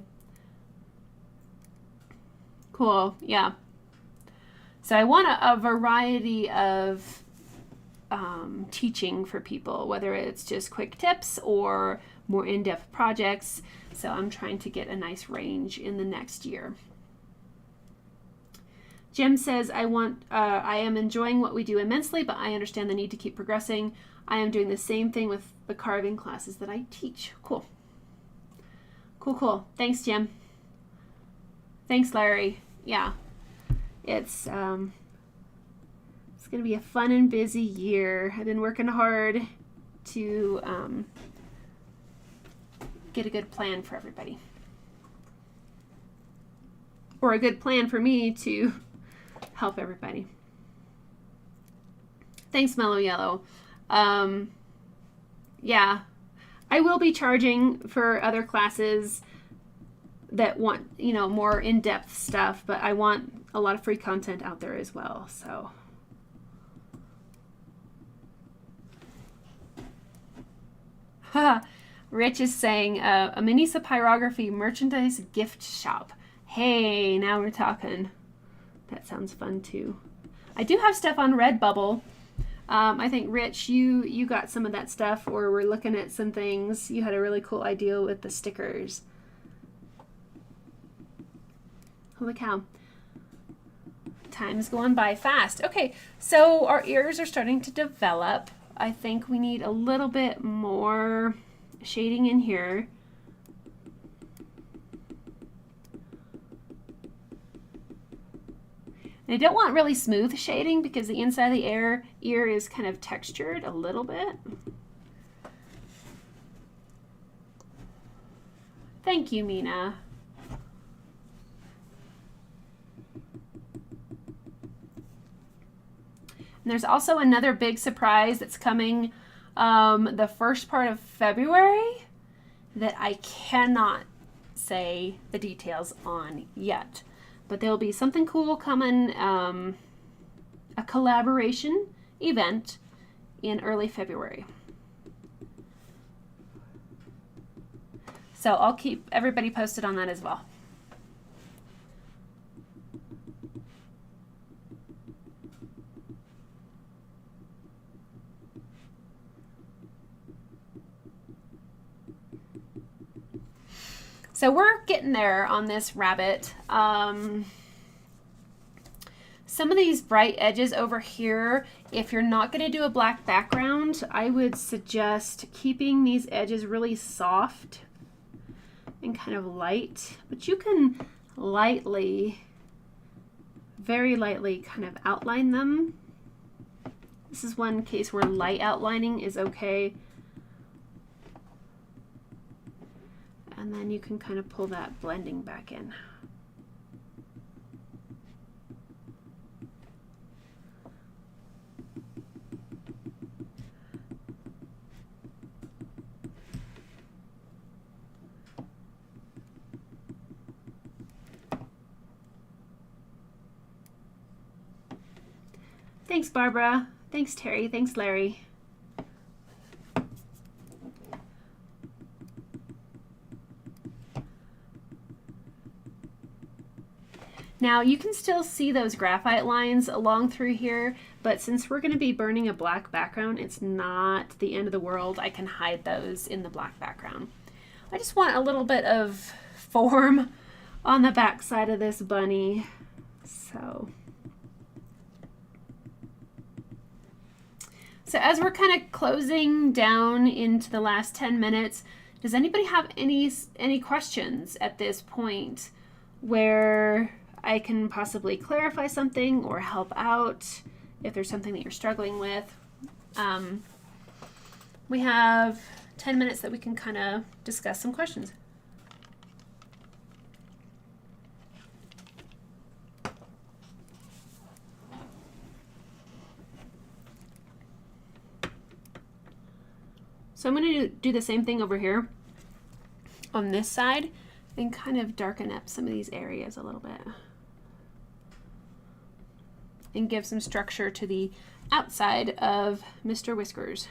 cool. Yeah. So I want a variety of teaching for people, whether it's just quick tips or more in-depth projects. So I'm trying to get a nice range in the next year. Jim says, I am enjoying what we do immensely, but I understand the need to keep progressing. I am doing the same thing with the carving classes that I teach. Cool. Cool. Thanks, Jim. Thanks, Larry. Yeah. It's going to be a fun and busy year. I've been working hard to get a good plan for everybody. Or a good plan for me to help everybody. Thanks, Mellow Yellow. Yeah, I will be charging for other classes that want, you know, more in-depth stuff, but I want a lot of free content out there as well, so. Rich is saying, a Minisa Pyrography merchandise gift shop. Hey, now we're talking. That sounds fun too. I do have stuff on Redbubble. I think, Rich, you got some of that stuff, or we're looking at some things. You had a really cool idea with the stickers. Holy cow. Time's going by fast. Okay, so our ears are starting to develop. I think we need a little bit more shading in here. And I don't want really smooth shading because the inside of the ear is kind of textured a little bit. Thank you, Mina. And there's also another big surprise that's coming the first part of February that I cannot say the details on yet. But there'll be something cool coming, a collaboration event in early February. So I'll keep everybody posted on that as well. So we're getting there on this rabbit. Some of these bright edges over here, if you're not going to do a black background, I would suggest keeping these edges really soft and kind of light. But you can lightly, very lightly kind of outline them. This is one case where light outlining is okay. And then you can kind of pull that blending back in. Thanks, Barbara. Thanks, Terry. Thanks, Larry. Now you can still see those graphite lines along through here, but since we're going to be burning a black background, it's not the end of the world. I can hide those in the black background. I just want a little bit of form on the back side of this bunny. So as we're kind of closing down into the last 10 minutes, does anybody have any questions at this point where I can possibly clarify something or help out if there's something that you're struggling with? We have 10 minutes that we can kind of discuss some questions. So I'm going to do the same thing over here on this side and kind of darken up some of these areas a little bit and give some structure to the outside of Mr. Whiskers.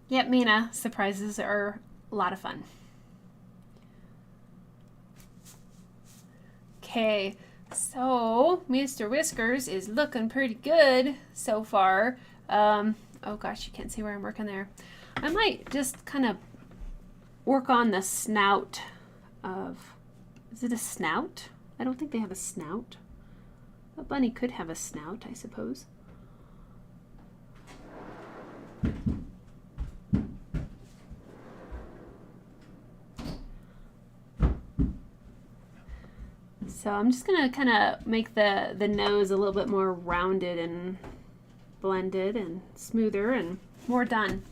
Yep, Mina, surprises are a lot of fun. Okay, so Mr. Whiskers is looking pretty good so far. Oh gosh, you can't see where I'm working there. I might just kind of work on the snout of Is it a snout? I don't think they have a snout. A bunny could have a snout, I suppose. So I'm just gonna kind of make the nose a little bit more rounded and blended and smoother and more done.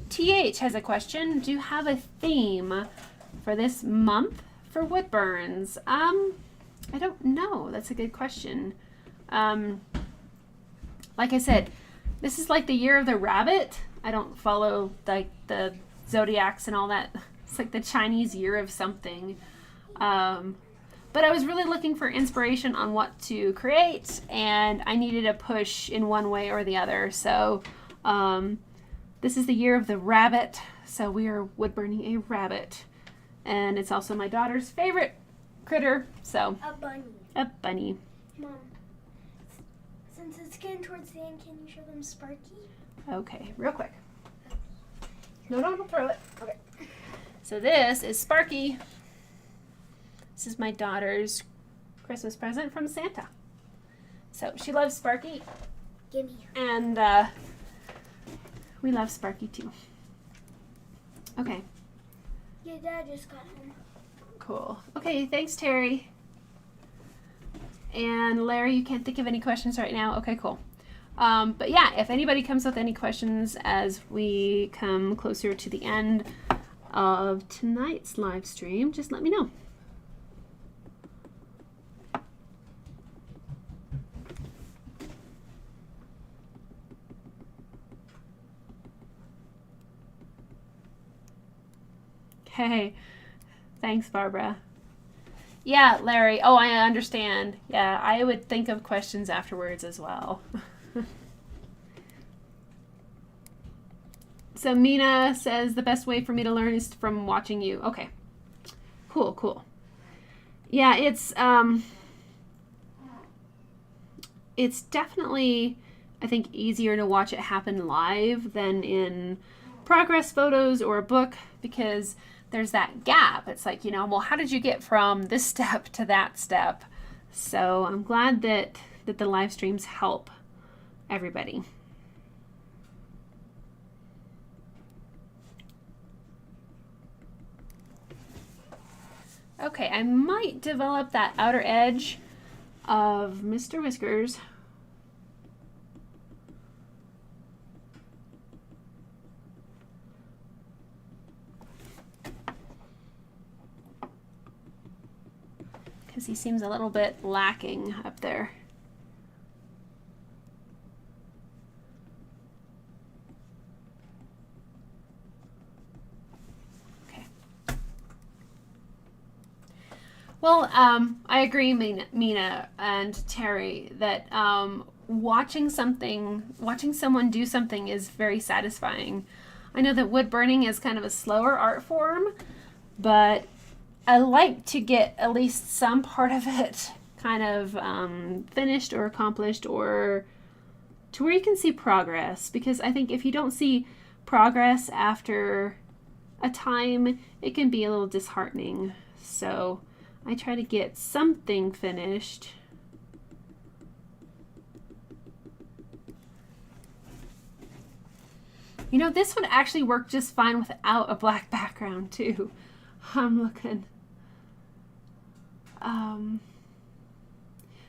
TH has a question. Do you have a theme for this month for wood burns? I don't know. That's a good question. Like I said, this is like the year of the rabbit. I don't follow like the zodiacs and all that. It's like the Chinese year of something. But I was really looking for inspiration on what to create, and I needed a push in one way or the other. So this is the year of the rabbit, so we are wood burning a rabbit. And it's also my daughter's favorite critter, so. A bunny. A bunny. Mom, since it's getting towards the end, can you show them Sparky? Okay, real quick. No, don't throw it. Okay. So this is Sparky. This is my daughter's Christmas present from Santa. So she loves Sparky. Gimme. And we love Sparky too. Okay. Your dad just got home. Cool. Okay, thanks, Terry. And Larry, you can't think of any questions right now? Okay, cool. But yeah, if anybody comes with any questions as we come closer to the end of tonight's live stream, just let me know. Hey, thanks, Barbara. Yeah, Larry. Oh, I understand. Yeah, I would think of questions afterwards as well. So Mina says the best way for me to learn is from watching you. Okay. Cool, cool. Yeah, it's definitely, I think, easier to watch it happen live than in progress photos or a book, because there's that gap. It's like, well, how did you get from this step to that step? So I'm glad that the live streams help everybody. Okay, I might develop that outer edge of Mr. Whiskers. Because he seems a little bit lacking up there. Okay. Well, I agree, Mina and Terry, that watching someone do something is very satisfying. I know that wood burning is kind of a slower art form, but I like to get at least some part of it kind of finished or accomplished, or to where you can see progress, because I think if you don't see progress after a time, it can be a little disheartening. So I try to get something finished. This would actually work just fine without a black background too. I'm looking.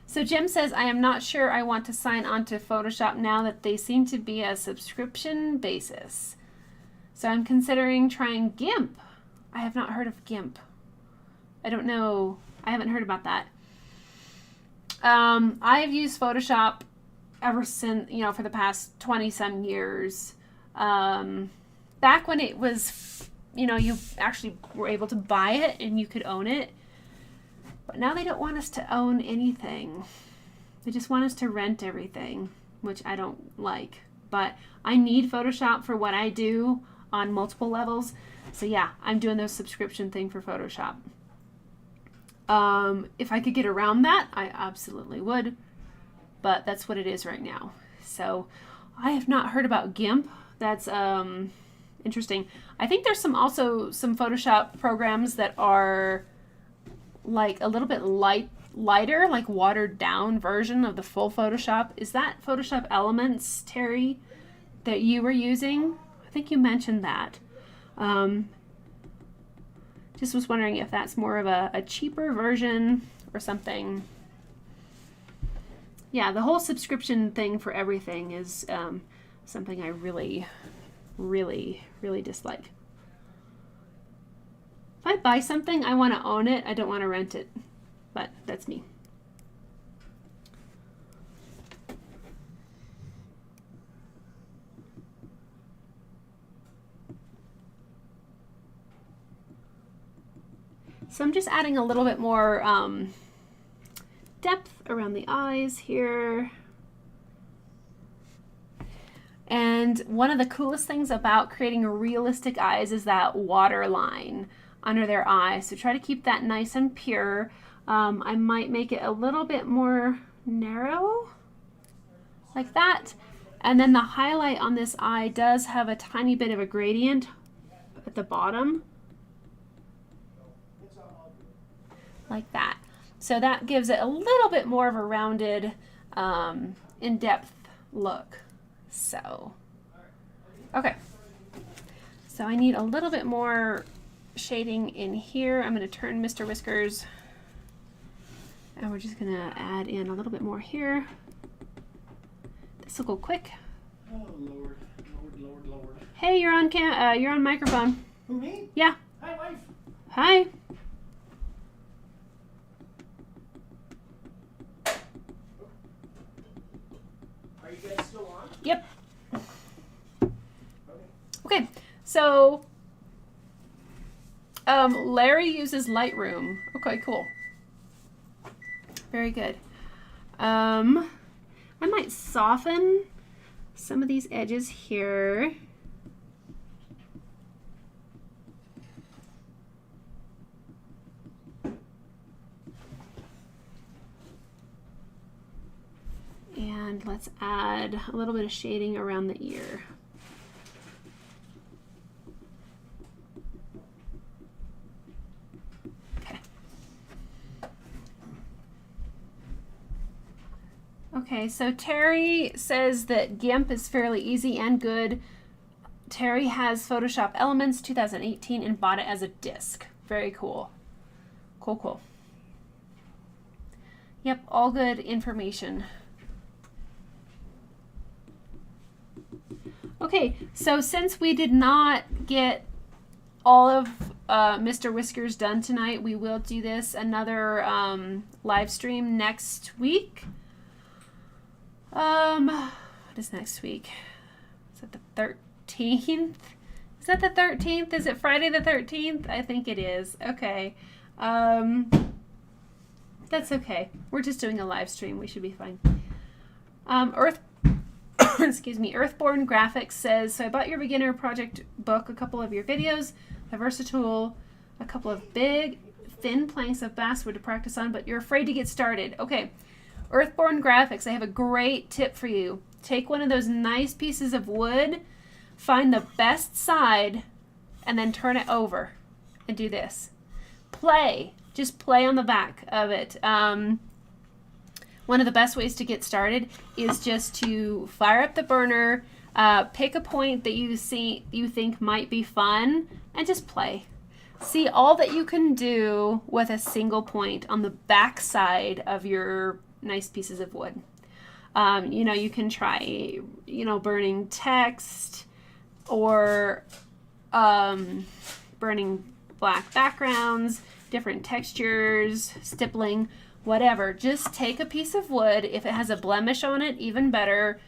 So Jim says, I am not sure I want to sign on to Photoshop now that they seem to be a subscription basis. So I'm considering trying GIMP. I have not heard of GIMP. I don't know. I haven't heard about that. I've used Photoshop ever since, for the past 20 some years. Back when it was, you actually were able to buy it and you could own it. But now they don't want us to own anything. They just want us to rent everything, which I don't like. But I need Photoshop for what I do on multiple levels. So yeah, I'm doing the subscription thing for Photoshop. If I could get around that, I absolutely would. But that's what it is right now. So I have not heard about GIMP. That's Interesting. I think there's also some Photoshop programs that are like a little bit lighter, like watered down version of the full Photoshop. Is that Photoshop Elements, Terry, that you were using? I think you mentioned that. Just was wondering if that's more of a cheaper version or something. Yeah, the whole subscription thing for everything is something I really, really, really dislike. If I buy something, I want to own it. I don't want to rent it. But that's me. So I'm just adding a little bit more depth around the eyes here. And one of the coolest things about creating realistic eyes is that water line under their eyes. So try to keep that nice and pure. I might make it a little bit more narrow, like that. And then the highlight on this eye does have a tiny bit of a gradient at the bottom, like that. So that gives it a little bit more of a rounded, in-depth look. So, okay. So I need a little bit more shading in here. I'm going to turn Mr. Whiskers, and we're just going to add in a little bit more here. This will go quick. Oh Lord, Lord, Lord, Lord. Hey, you're on microphone. Who, me? Yeah. Hi, wife. Hi. Are you guys still on? Yep. Okay. Okay. So Larry uses Lightroom. Okay, cool. Very good. I might soften some of these edges here. And let's add a little bit of shading around the ear. Okay. Okay, so Terry says that GIMP is fairly easy and good. Terry has Photoshop Elements 2018 and bought it as a disc. Very cool. Cool, cool. Yep, all good information. Okay, so since we did not get all of Mr. Whiskers done tonight, we will do this another live stream next week. What is next week? Is it the 13th? Is that the 13th? Is it Friday the 13th? I think it is. Okay. That's okay. We're just doing a live stream. We should be fine. Excuse me, Earthborn Graphics says, so I bought your beginner project book, a couple of your videos, a versatile, a couple of big, thin planks of basswood to practice on, but you're afraid to get started. Okay, Earthborn Graphics, I have a great tip for you. Take one of those nice pieces of wood, find the best side, and then turn it over and do this. Play. Just play on the back of it. One of the best ways to get started is just to fire up the burner, pick a point that you think might be fun, and just play. See all that you can do with a single point on the back side of your nice pieces of wood. You know, you can try, burning text or burning black backgrounds, different textures, stippling, whatever. Just take a piece of wood. If it has a blemish on it, even better,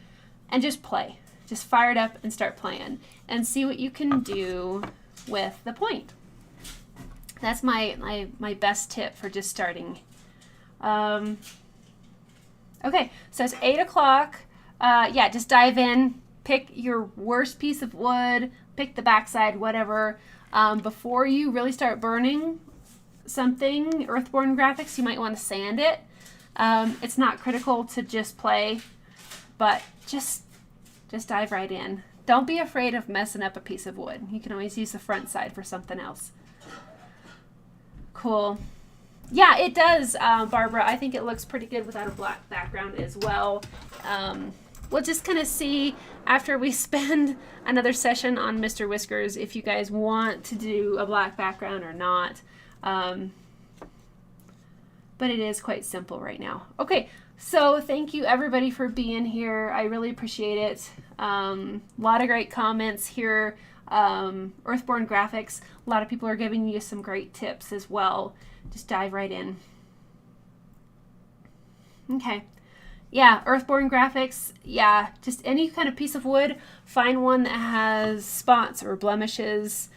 and just play. Just fire it up and start playing and see what you can do with the point. That's my best tip for just starting. Okay, so it's 8 o'clock. Yeah, just dive in, pick your worst piece of wood, pick the backside, whatever. Before you really start burning something, Earthborn Graphics, you might want to sand it. It's not critical to just play, but just dive right in. Don't be afraid of messing up a piece of wood. You can always use the front side for something else. Cool. Yeah, it does, Barbara. I think it looks pretty good without a black background as well. We'll just kind of see after we spend another session on Mr. Whiskers if you guys want to do a black background or not. But it is quite simple right now. Okay, so thank you everybody for being here. I really appreciate it. A lot of great comments here. Earthborn Graphics, a lot of people are giving you some great tips as well. Just dive right in. Okay. Yeah, Earthborn Graphics, yeah, just any kind of piece of wood, find one that has spots or blemishes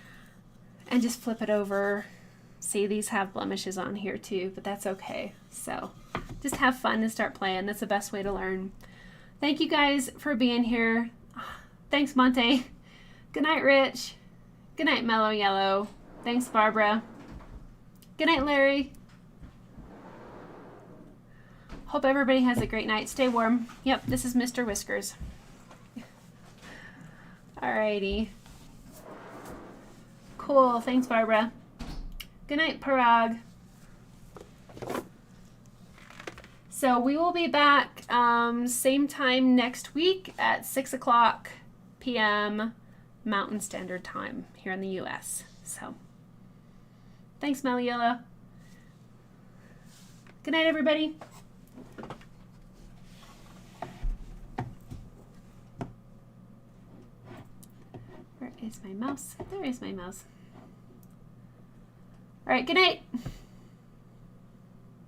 and just flip it over. See, these have blemishes on here too, but that's okay. So just have fun and start playing. That's the best way to learn. Thank you guys for being here. Thanks, Monte. Good night, Rich. Good night, Mellow Yellow. Thanks, Barbara. Good night, Larry. Hope everybody has a great night. Stay warm. Yep, this is Mr. Whiskers. Alrighty. Cool. Thanks, Barbara. Good night, Parag. So we will be back same time next week at 6 o'clock p.m. Mountain Standard Time here in the U.S. So thanks, Maliella. Good night, everybody. Where is my mouse? There is my mouse. All right, good night.